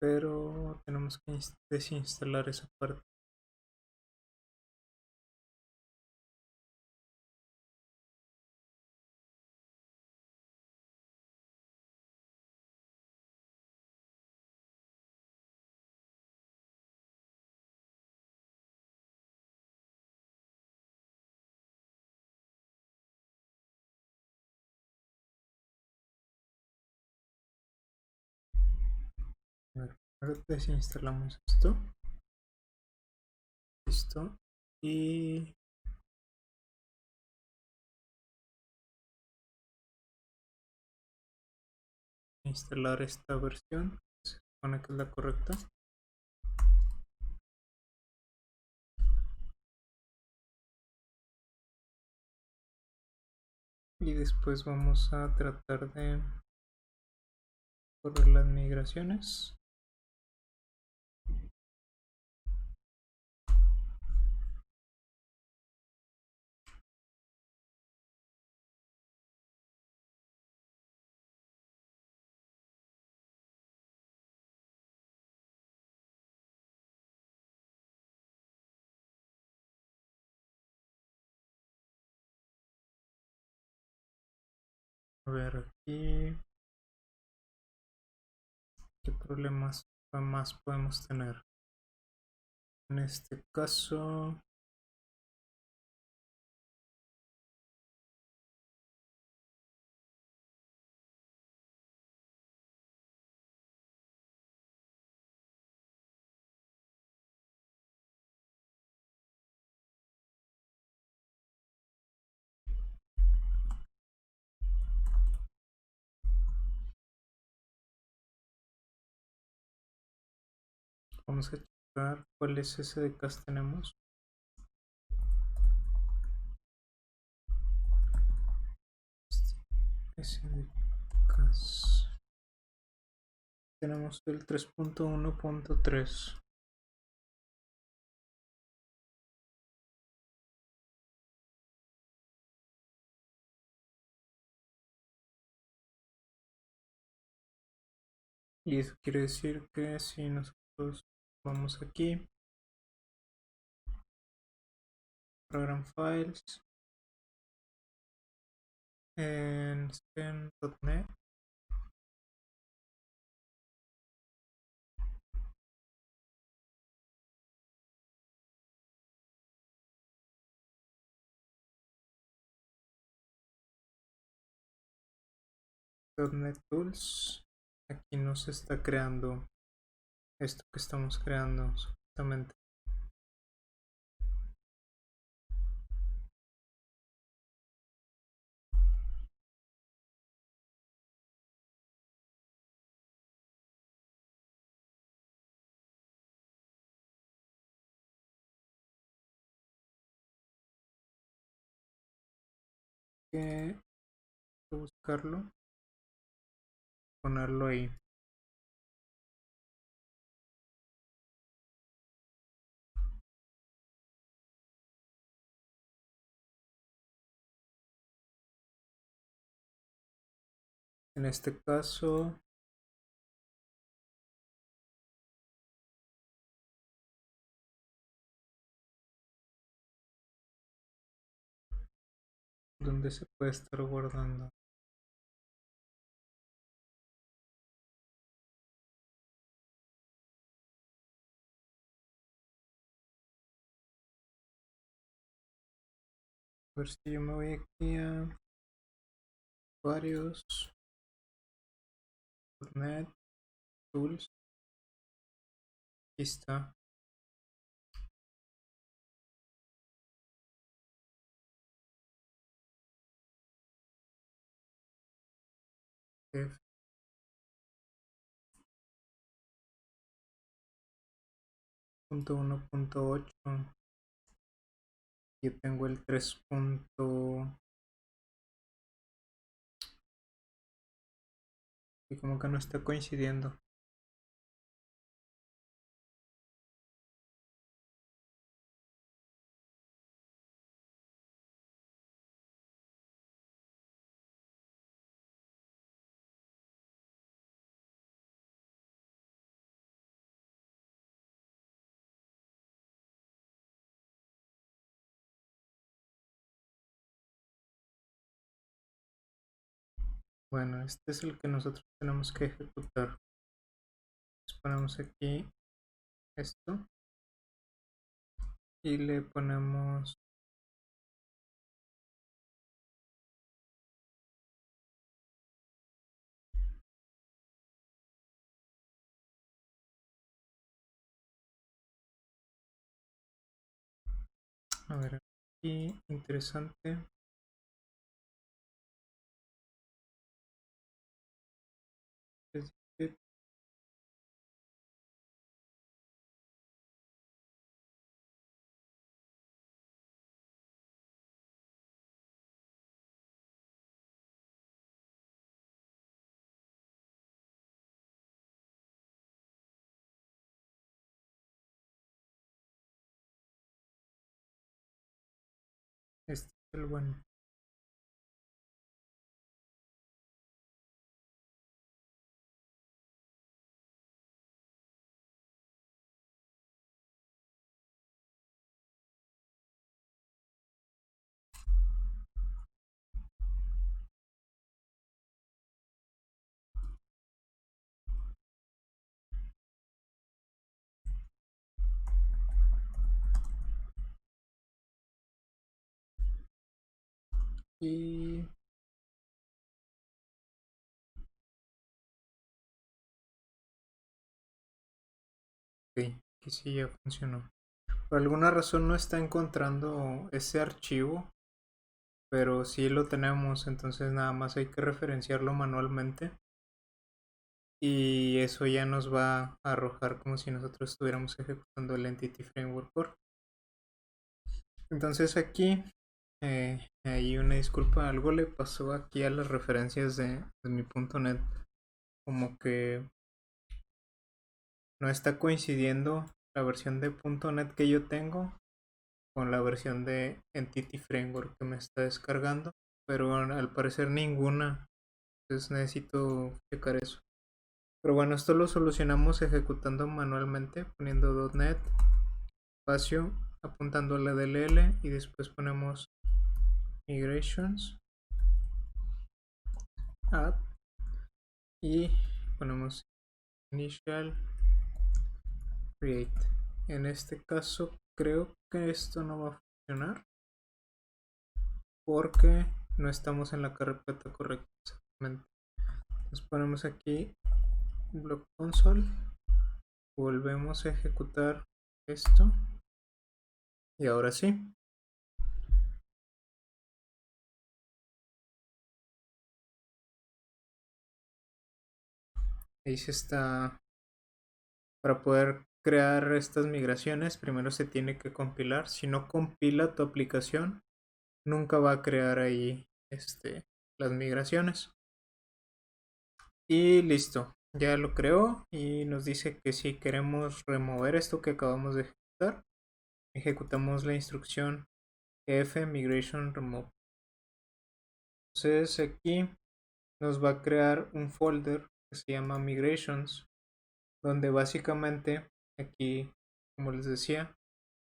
Pero tenemos que desinstalar esa parte. Ahora desinstalamos esto. Listo. Y instalar esta versión. Se supone que es la correcta. Y después vamos a tratar de correr las migraciones. A ver aquí qué problemas más podemos tener. En este caso, vamos a checar cuáles SDKs tenemos. SDKs. Tenemos el 3.1.3. Y eso quiere decir que si nosotros vamos aquí, Program Files, en Scan.net, .NET Tools, aquí nos está creando esto que estamos creando supuestamente. Que buscarlo, ponerlo ahí. En este caso, donde se puede estar guardando. A ver si yo me voy aquí a varios, .NET Tools. Aquí está. F 1.8. Yo tengo el 3. Y como que no está coincidiendo. Bueno, este es el que nosotros tenemos que ejecutar. Entonces ponemos aquí esto y le ponemos A ver, aquí interesante. Es decir, este es el bueno. Y ok, aquí sí ya funcionó. Por alguna razón no está encontrando ese archivo, pero sí lo tenemos, entonces nada más hay que referenciarlo manualmente y eso ya nos va a arrojar como si nosotros estuviéramos ejecutando el Entity Framework Core. Entonces aquí hay una disculpa, algo le pasó aquí a las referencias de mi .NET, como que no está coincidiendo la versión de .NET que yo tengo con la versión de Entity Framework que me está descargando, pero al parecer ninguna, entonces necesito checar eso. Pero bueno, esto lo solucionamos ejecutando manualmente, poniendo .NET, espacio, apuntando a la DLL y después ponemos migrations, add y ponemos initial create. En este caso creo que esto no va a funcionar porque no estamos en la carpeta correcta exactamente. Entonces ponemos aquí block console, volvemos a ejecutar esto y ahora sí. Ahí se está. Para poder crear estas migraciones, primero se tiene que compilar. Si no compila tu aplicación, nunca va a crear ahí las migraciones. Y listo, ya lo creó y nos dice que si queremos remover esto que acabamos de ejecutar, ejecutamos la instrucción f migration remove. Entonces aquí nos va a crear un folder que se llama migrations, donde básicamente aquí, como les decía,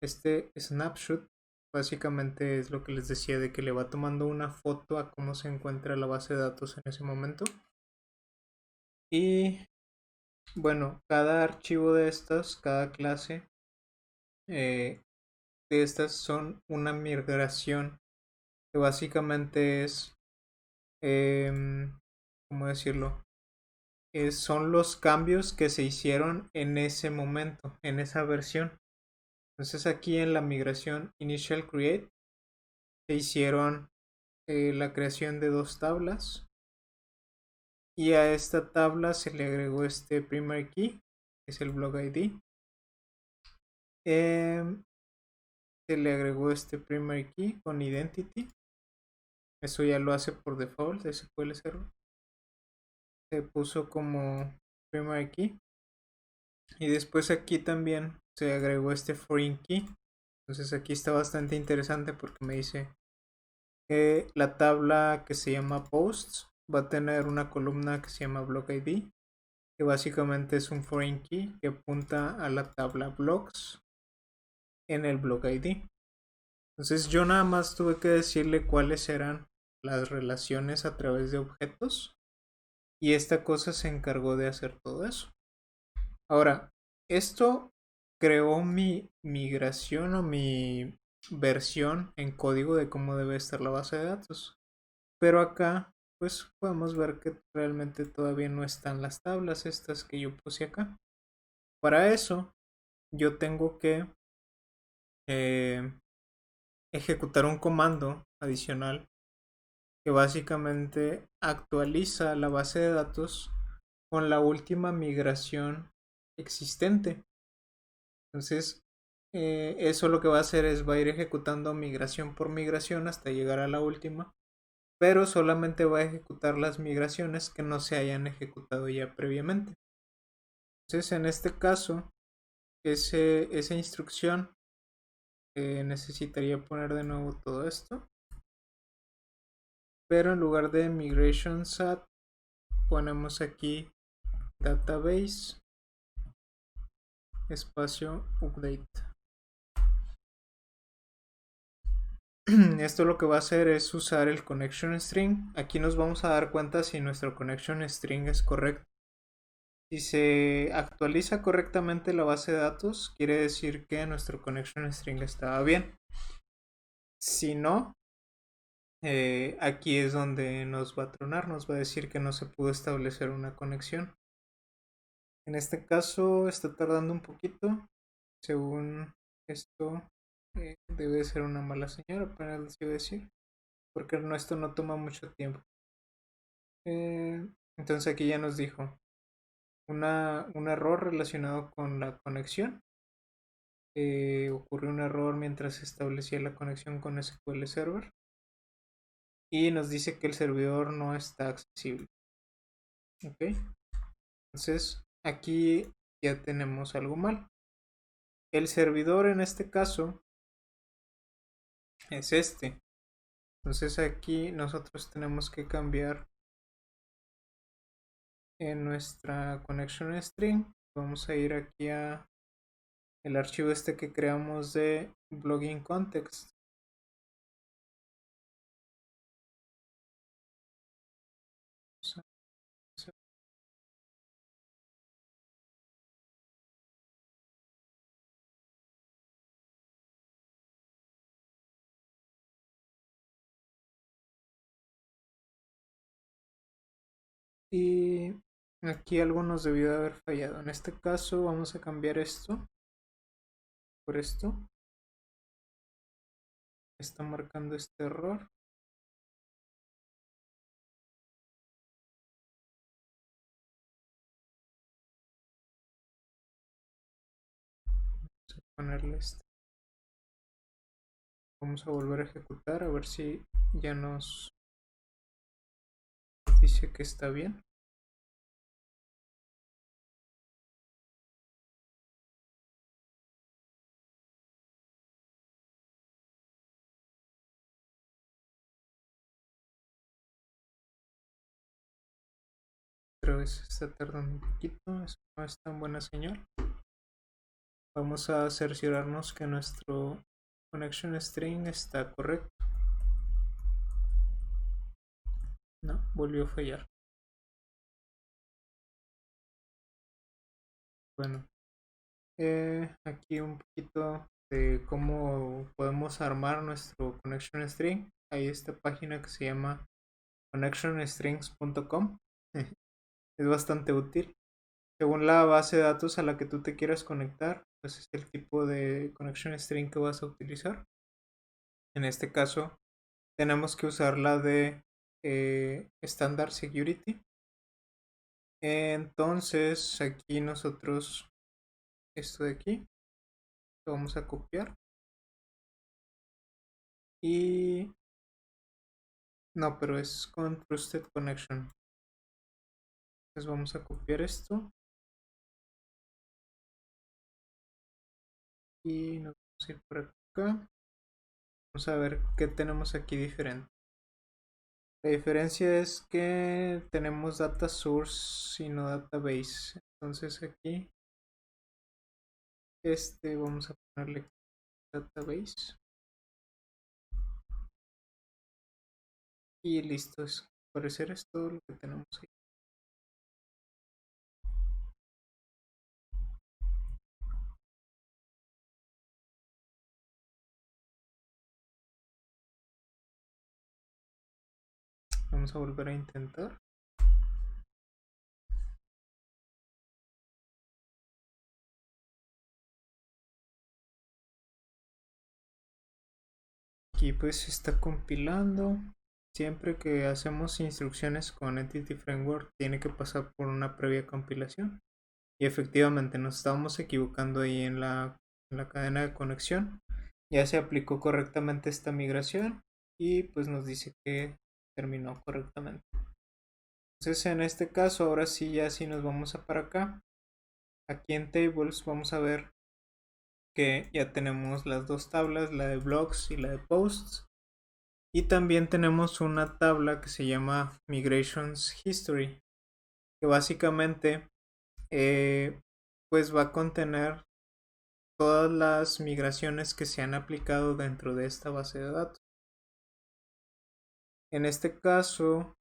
este snapshot básicamente es lo que les decía de que le va tomando una foto a cómo se encuentra la base de datos en ese momento. Y bueno, cada archivo de estas, cada clase de estas son una migración que básicamente es, ¿cómo decirlo? Son los cambios que se hicieron en ese momento, en esa versión. Entonces aquí en la migración initial create se hicieron la creación de dos tablas y a esta tabla se le agregó este primary key, que es el blog ID. Se le agregó este primary key con identity. Eso ya lo hace por default, SQL Server. Se puso como primary key. Y después aquí también se agregó este foreign key. Entonces aquí está bastante interesante porque me dice que la tabla que se llama posts va a tener una columna que se llama block ID, que básicamente es un foreign key que apunta a la tabla blocks en el block ID. Entonces yo nada más tuve que decirle cuáles eran las relaciones a través de objetos y esta cosa se encargó de hacer todo eso. Ahora, esto creó mi migración o mi versión en código de cómo debe estar la base de datos. Pero acá, pues podemos ver que realmente todavía no están las tablas estas que yo puse acá. Para eso, yo tengo que ejecutar un comando adicional que básicamente actualiza la base de datos con la última migración existente. Entonces, eso lo que va a hacer es va a ir ejecutando migración por migración hasta llegar a la última, pero solamente va a ejecutar las migraciones que no se hayan ejecutado ya previamente. Entonces, en este caso, esa instrucción necesitaría poner de nuevo todo esto, pero en lugar de migration sat ponemos aquí database espacio update. Esto lo que va a hacer es usar el connection string. Aquí nos vamos a dar cuenta si nuestro connection string es correcto. Si se actualiza correctamente la base de datos, quiere decir que nuestro connection string estaba bien. Si no, aquí es donde nos va a tronar, nos va a decir que no se pudo establecer una conexión. En este caso está tardando un poquito. Según esto, debe ser una mala señal, apenas les iba a decir, porque esto no toma mucho tiempo. Entonces aquí ya nos dijo un error relacionado con la conexión. Ocurrió un error mientras se establecía la conexión con SQL Server y nos dice que el servidor no está accesible. Ok, entonces aquí ya tenemos algo mal. El servidor en este caso es este. Entonces aquí nosotros tenemos que cambiar en nuestra connection string. Vamos a ir aquí a el archivo este que creamos de blogging context. Y aquí algo nos debió de haber fallado. En este caso vamos a cambiar esto por esto. Está marcando este error. Vamos a ponerle este. Vamos a volver a ejecutar a ver si ya nos dice que está bien. Otra vez está tardando un poquito. Eso no es tan buena señal. Vamos a cerciorarnos que nuestro connection string está correcto. No, volvió a fallar. Bueno, aquí un poquito de cómo podemos armar nuestro connection string. Hay esta página que se llama connectionstrings.com. Es bastante útil. Según la base de datos a la que tú te quieras conectar, pues es el tipo de connection string que vas a utilizar. En este caso, tenemos que usar la de Standard Security. Entonces, aquí nosotros, esto de aquí, lo vamos a copiar. Y no, pero es con Trusted Connection. Entonces vamos a copiar esto. Y nos vamos a ir por acá. Vamos a ver qué tenemos aquí diferente. La diferencia es que tenemos data source y no database. Entonces aquí vamos a ponerle database. Y listo, al parecer es todo lo que tenemos aquí. Vamos a volver a intentar. Aquí pues se está compilando. Siempre que hacemos instrucciones con Entity Framework tiene que pasar por una previa compilación. Y efectivamente nos estábamos equivocando ahí en la cadena de conexión. Ya se aplicó correctamente esta migración y pues nos dice que terminó correctamente. Entonces en este caso ahora sí ya si nos vamos a para acá. Aquí en Tables vamos a ver que ya tenemos las dos tablas, la de blogs y la de posts. Y también tenemos una tabla que se llama Migrations History, que básicamente pues va a contener todas las migraciones que se han aplicado dentro de esta base de datos. En este caso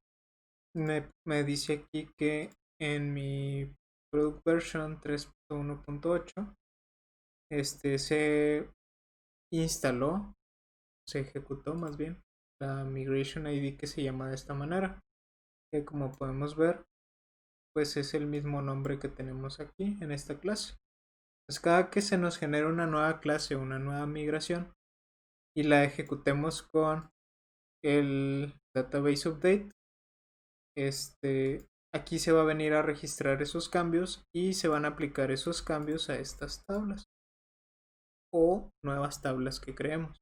me dice aquí que en mi product version 3.1.8 se instaló, se ejecutó más bien la migration ID que se llama de esta manera, que como podemos ver pues es el mismo nombre que tenemos aquí en esta clase. Pues cada que se nos genera una nueva clase, una nueva migración y la ejecutemos con el database update, aquí se va a venir a registrar esos cambios y se van a aplicar esos cambios a estas tablas o nuevas tablas que creemos.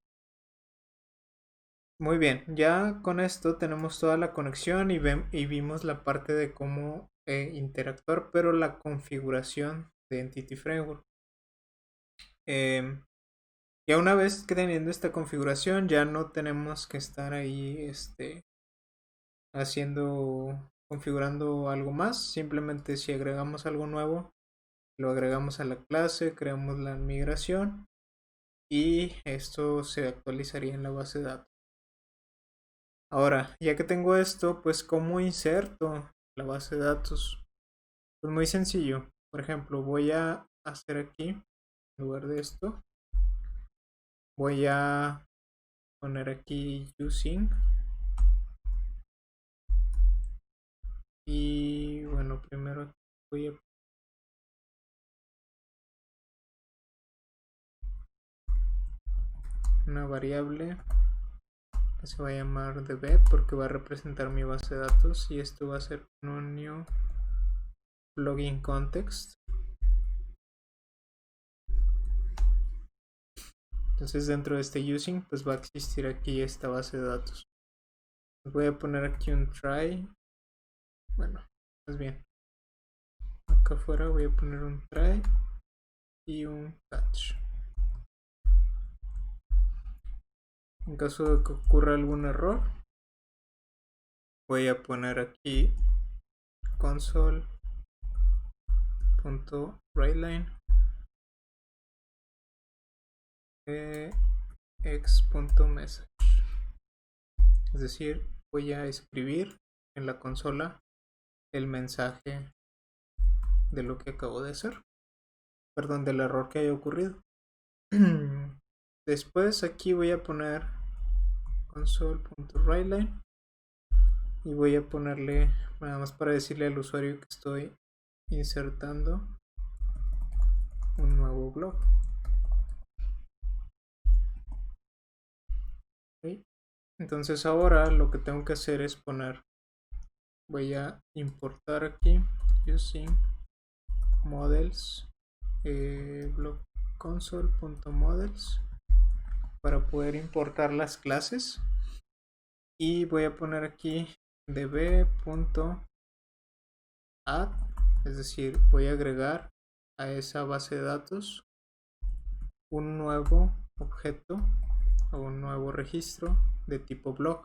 Muy bien, ya con esto tenemos toda la conexión y vimos la parte de cómo interactuar, pero la configuración de Entity Framework. Ya una vez que teniendo esta configuración ya no tenemos que estar ahí configurando algo más. Simplemente si agregamos algo nuevo, lo agregamos a la clase, creamos la migración y esto se actualizaría en la base de datos. Ahora, ya que tengo esto, pues ¿cómo inserto la base de datos? Pues muy sencillo. Por ejemplo, voy a hacer aquí, en lugar de esto, voy a poner aquí using. Y bueno, primero voy a una variable que se va a llamar db porque va a representar mi base de datos y esto va a ser un new login context. Entonces dentro de este using pues va a existir aquí esta base de datos. Voy a poner aquí un try. Bueno, más bien acá afuera voy a poner un try y un catch. En caso de que ocurra algún error, voy a poner aquí console.writeline x.message. Es decir, voy a escribir en la consola el mensaje de lo que acabo de hacer. Perdón, del error que haya ocurrido. Después aquí voy a poner console.writeline y voy a ponerle nada más para decirle al usuario que estoy insertando un nuevo blog. ¿Okay? Entonces ahora lo que tengo que hacer es voy a importar aquí using models blog console.models para poder importar las clases y voy a poner aquí db.add, es decir, voy a agregar a esa base de datos un nuevo objeto o un nuevo registro de tipo blog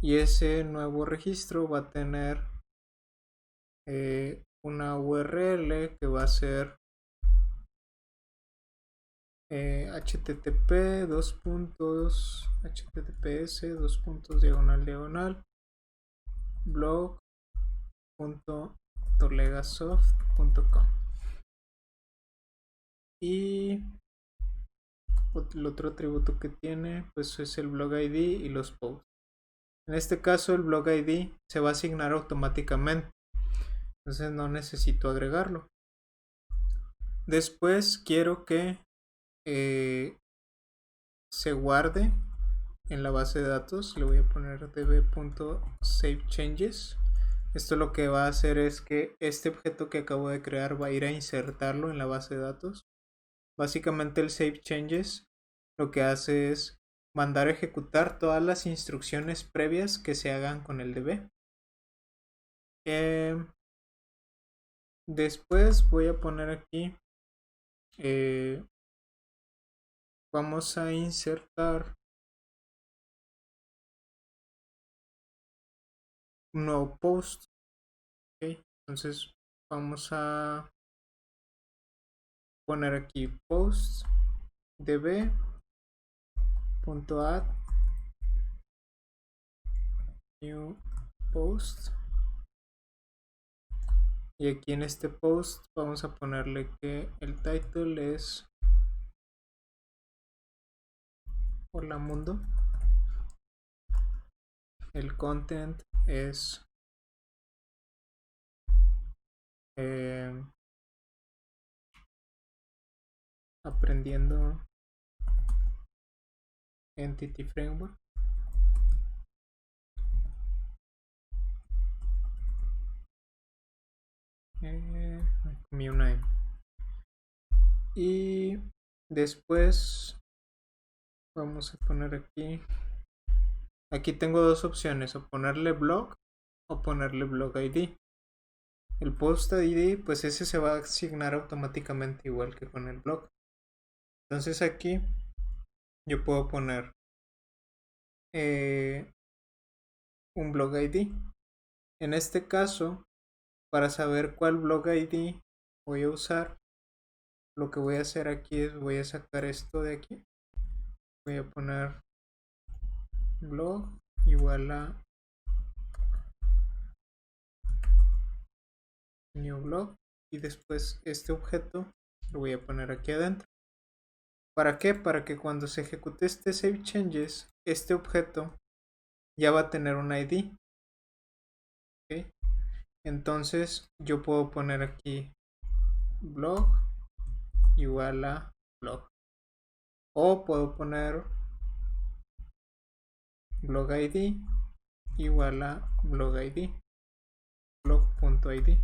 y ese nuevo registro va a tener una URL que va a ser http https blog.torlegasoft.com y el otro atributo que tiene pues es el blog ID y los posts. En este caso el blog ID se va a asignar automáticamente, entonces no necesito agregarlo. Después quiero que se guarde en la base de datos. Le voy a poner db.savechanges. Esto lo que va a hacer es que este objeto que acabo de crear va a ir a insertarlo en la base de datos. Básicamente el save changes lo que hace es mandar a ejecutar todas las instrucciones previas que se hagan con el db. Después voy a poner aquí, vamos a insertar un nuevo post. Okay. Entonces vamos a poner aquí post db.add new post, y aquí en este post vamos a ponerle que el title es Hola Mundo, el content es aprendiendo Entity Framework. Comí una M. Y después vamos a poner aquí tengo dos opciones, o ponerle blog o ponerle blog ID. El post ID, pues ese se va a asignar automáticamente igual que con el blog. Entonces aquí yo puedo poner un blog ID. En este caso, para saber cuál blog ID voy a usar, lo que voy a hacer aquí es voy a sacar esto de aquí. Voy a poner blog igual a new blog, y después este objeto lo voy a poner aquí adentro. ¿Para qué? Para que cuando se ejecute este save changes, este objeto ya va a tener un ID. ¿Okay? Entonces yo puedo poner aquí blog igual a blog, o puedo poner blog ID igual a blog ID, blog.id.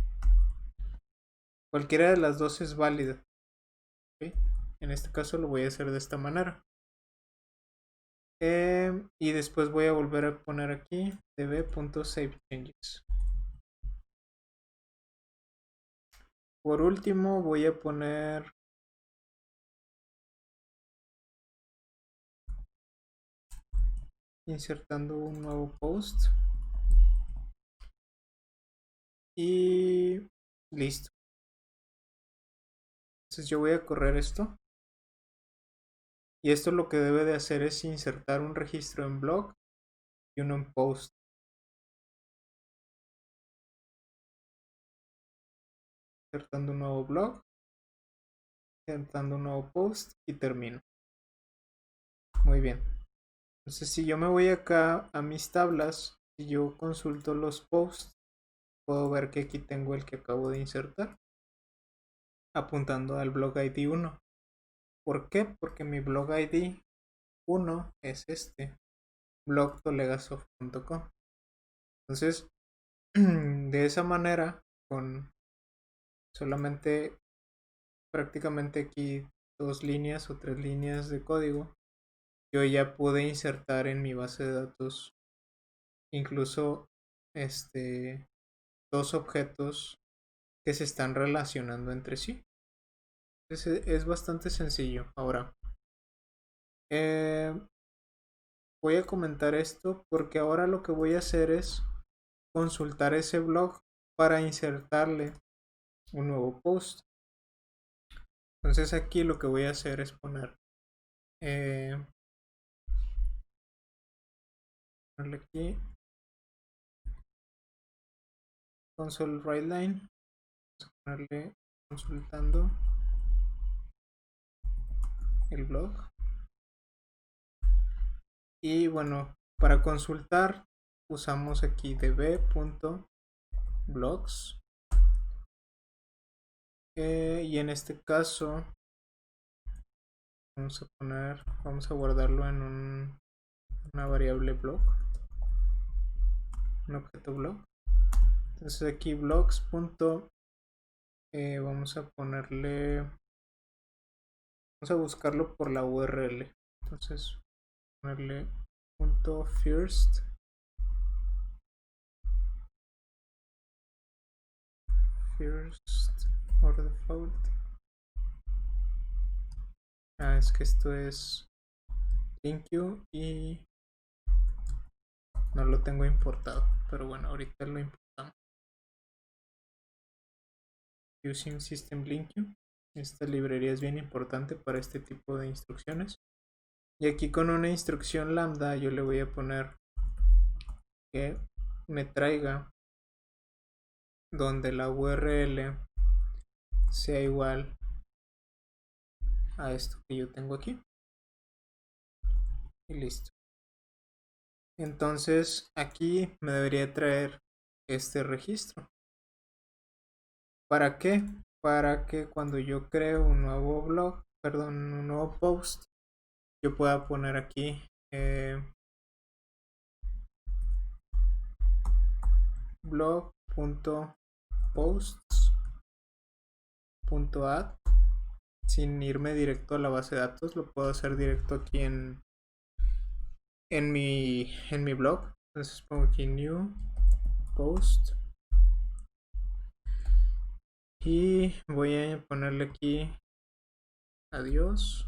Cualquiera de las dos es válida. ¿Okay? En este caso lo voy a hacer de esta manera. Y después voy a volver a poner aquí db.savechanges. Por último voy a poner insertando un nuevo post y listo. Entonces yo voy a correr esto, y esto lo que debe de hacer es insertar un registro en blog y uno en post. Insertando un nuevo blog, insertando un nuevo post y termino. Muy bien. Entonces si yo me voy acá a mis tablas y yo consulto los posts, puedo ver que aquí tengo el que acabo de insertar, apuntando al blog ID 1. ¿Por qué? Porque mi blog ID 1 es este, blog.tolegasoft.com. Entonces, de esa manera, con solamente prácticamente aquí 2 líneas o 3 líneas de código, yo ya pude insertar en mi base de datos incluso 2 objetos que se están relacionando entre sí. Entonces es bastante sencillo. Ahora voy a comentar esto porque ahora lo que voy a hacer es consultar ese blog para insertarle un nuevo post. Entonces aquí lo que voy a hacer es ponerle aquí console write line, vamos a ponerle consultando el blog, y bueno, para consultar usamos aquí db.blogs, y en este caso vamos a guardarlo en una variable block, un objeto block. Entonces aquí blocks. Vamos a ponerle, vamos a buscarlo por la URL. Entonces ponerle punto first or default. Es que esto es thank you y no lo tengo importado, pero bueno, ahorita lo importamos. Using system link you. Esta librería es bien importante para este tipo de instrucciones. Y aquí con una instrucción lambda yo le voy a poner que me traiga donde la URL sea igual a esto que yo tengo aquí. Y listo. Entonces aquí me debería traer este registro. ¿Para qué? Para que cuando yo creo un nuevo blog, un nuevo post, yo pueda poner aquí blog.posts.add sin irme directo a la base de datos. Lo puedo hacer directo aquí en mi blog. Entonces pongo aquí new post y voy a ponerle aquí adiós.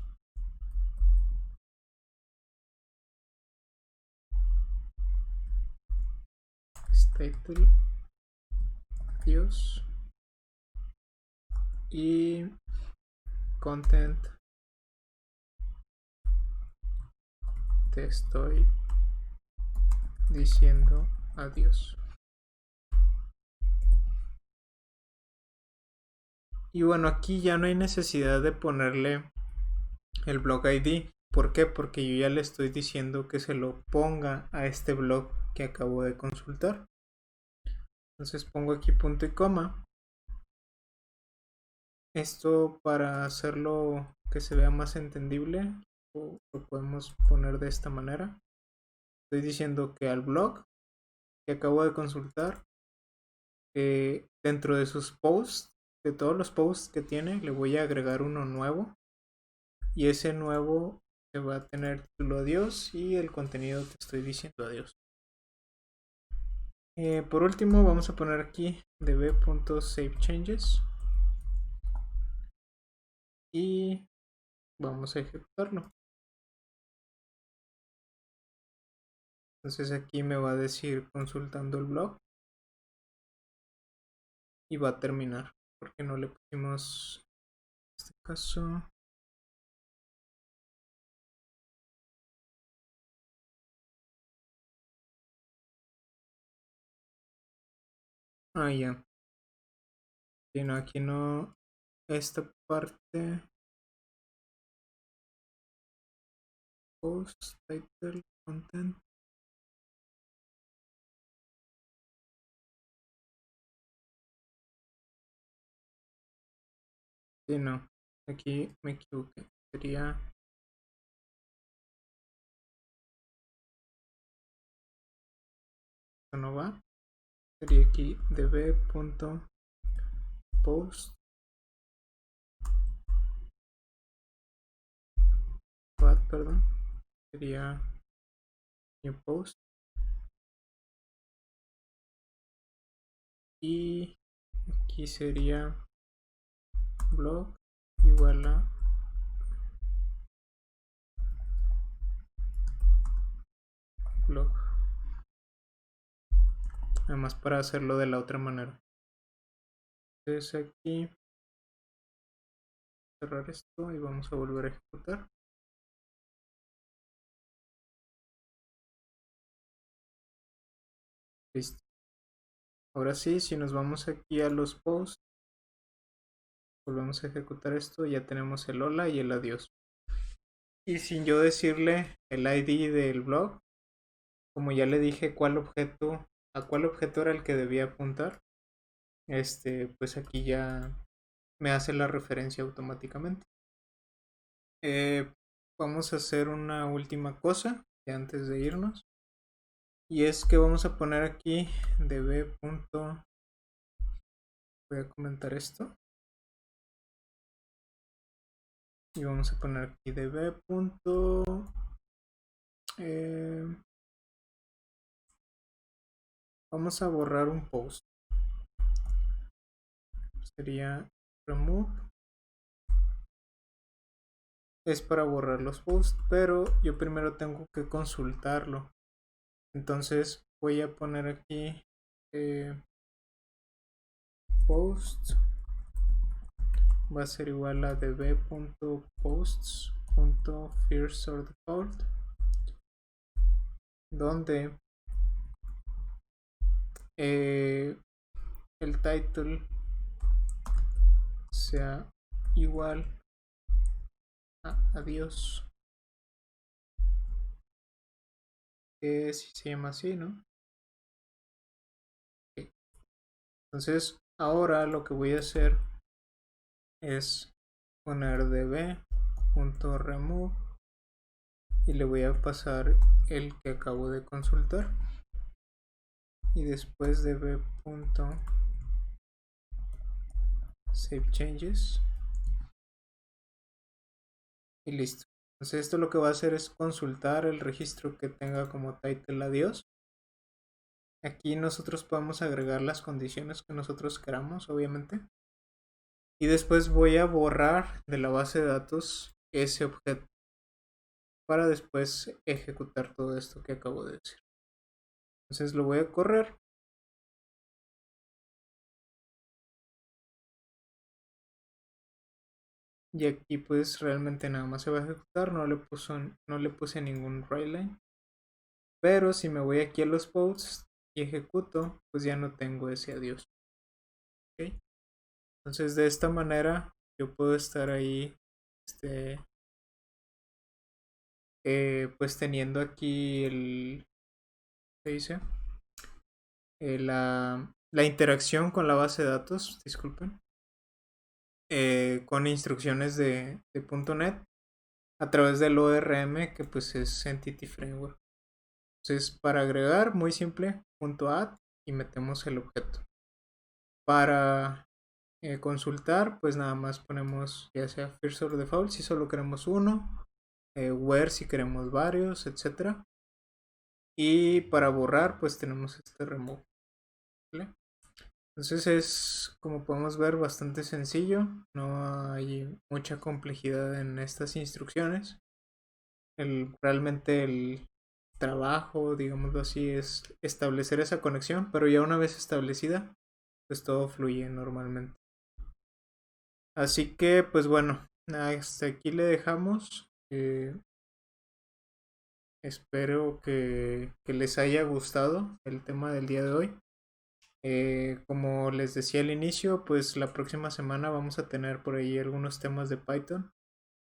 Title adiós y content te estoy diciendo adiós. Y bueno, aquí ya no hay necesidad de ponerle el blog ID. ¿Por qué? Porque yo ya le estoy diciendo que se lo ponga a este blog que acabo de consultar. Entonces pongo aquí punto y coma. Esto, para hacerlo que se vea más entendible, lo podemos poner de esta manera. Estoy diciendo que al blog que acabo de consultar, dentro de sus posts, de todos los posts que tiene, le voy a agregar uno nuevo. Y ese nuevo se va a tener título adiós y el contenido te estoy diciendo adiós. Por último vamos a poner aquí db.savechanges y vamos a ejecutarlo. Entonces aquí me va a decir consultando el blog y va a terminar porque no le pusimos en este caso. Ya. Sí, no, aquí no. Esta parte. Post, title, content. Sí, no. Aquí me equivoqué. Sería. Esto no va. Sería aquí db.post. Perdón. Sería new post. Y aquí sería blog igual a blog. Además para hacerlo de la otra manera. Entonces aquí cerrar esto y vamos a volver a ejecutar. Listo. Ahora sí, si nos vamos aquí a los posts, volvemos a ejecutar esto, ya tenemos el hola y el adiós. Y sin yo decirle el ID del blog, como ya le dije a cuál objeto era el que debía apuntar, pues aquí ya me hace la referencia automáticamente. vamos a hacer una última cosa ya antes de irnos. Y es que vamos a poner aquí db. Voy a comentar esto. Y vamos a poner aquí db. Vamos a borrar un post. Sería remove. Es para borrar los posts, pero yo primero tengo que consultarlo. Entonces voy a poner aquí post va a ser igual a db.posts.firstOrDefault, donde el title sea igual a adiós, que si se llama así, ¿no? Okay. Entonces ahora lo que voy a hacer es poner db.remove y le voy a pasar el que acabo de consultar, y después db.savechanges y listo. Entonces esto lo que va a hacer es consultar el registro que tenga como title adiós. Aquí nosotros podemos agregar las condiciones que nosotros queramos, obviamente. Y después voy a borrar de la base de datos ese objeto para después ejecutar todo esto que acabo de decir. Entonces lo voy a correr. Y aquí pues realmente nada más se va a ejecutar, no le puse ningún writeline. Pero si me voy aquí a los posts y ejecuto, pues ya no tengo ese adiós. ¿Okay? Entonces de esta manera yo puedo estar ahí pues teniendo aquí ¿qué dice? La interacción con la base de datos, disculpen, con instrucciones de .NET a través del ORM, que pues es Entity Framework. Entonces para agregar, muy simple, .add y metemos el objeto. Para consultar, pues nada más ponemos ya sea firstOrDefault si solo queremos uno, where si queremos varios, etc. Y para borrar, pues tenemos este remove. ¿Vale? Entonces es, como podemos ver, bastante sencillo. No hay mucha complejidad en estas instrucciones. Realmente el trabajo, digámoslo así, es establecer esa conexión, pero ya una vez establecida, pues todo fluye normalmente. Así que, pues bueno, hasta aquí le dejamos. Espero que les haya gustado el tema del día de hoy. Como les decía al inicio, pues la próxima semana vamos a tener por ahí algunos temas de Python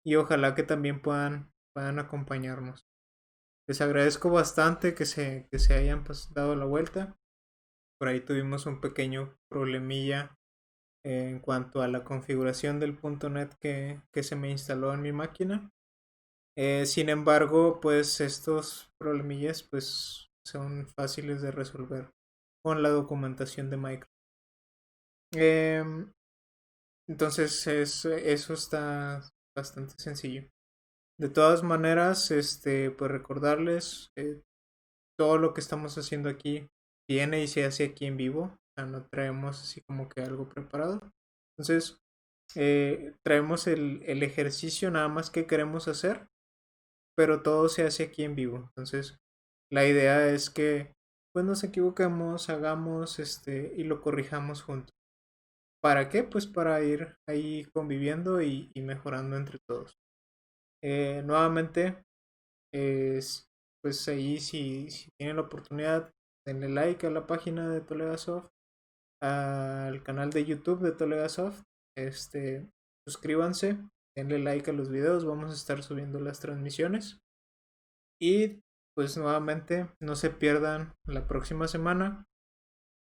y ojalá que también puedan acompañarnos. Les agradezco bastante que se hayan dado la vuelta. Por ahí tuvimos un pequeño problemilla en cuanto a la configuración del .NET que se me instaló en mi máquina. Sin embargo, pues estos problemillas pues son fáciles de resolver con la documentación de Microsoft. Entonces eso está bastante sencillo. De todas maneras, pues recordarles todo lo que estamos haciendo aquí viene y se hace aquí en vivo. O sea, no traemos así como que algo preparado. Entonces, traemos el ejercicio nada más que queremos hacer, pero todo se hace aquí en vivo. Entonces, la idea es que pues nos equivoquemos, hagamos y lo corrijamos juntos. ¿Para qué? Pues para ir ahí conviviendo y mejorando entre todos. Nuevamente, pues ahí si tienen la oportunidad, denle like a la página de Toledasoft, al canal de YouTube de Toledasoft, suscríbanse, denle like a los videos, vamos a estar subiendo las transmisiones. Y pues nuevamente no se pierdan la próxima semana.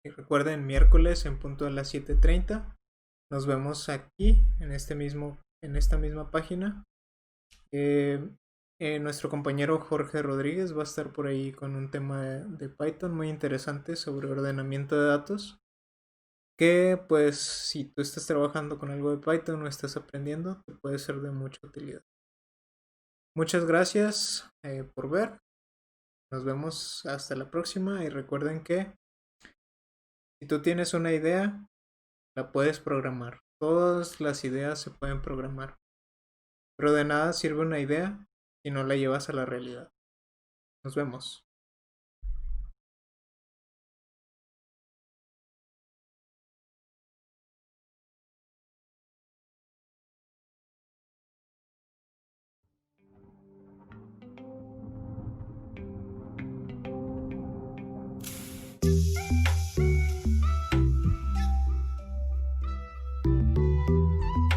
Y recuerden, miércoles en punto de las 7:30. Nos vemos aquí en esta misma página. Eh, Nuestro compañero Jorge Rodríguez va a estar por ahí con un tema de Python muy interesante sobre ordenamiento de datos, que pues si tú estás trabajando con algo de Python o estás aprendiendo, te puede ser de mucha utilidad. Muchas gracias por ver. Nos vemos hasta la próxima y recuerden que si tú tienes una idea, la puedes programar. Todas las ideas se pueden programar, pero de nada sirve una idea si no la llevas a la realidad. Nos vemos.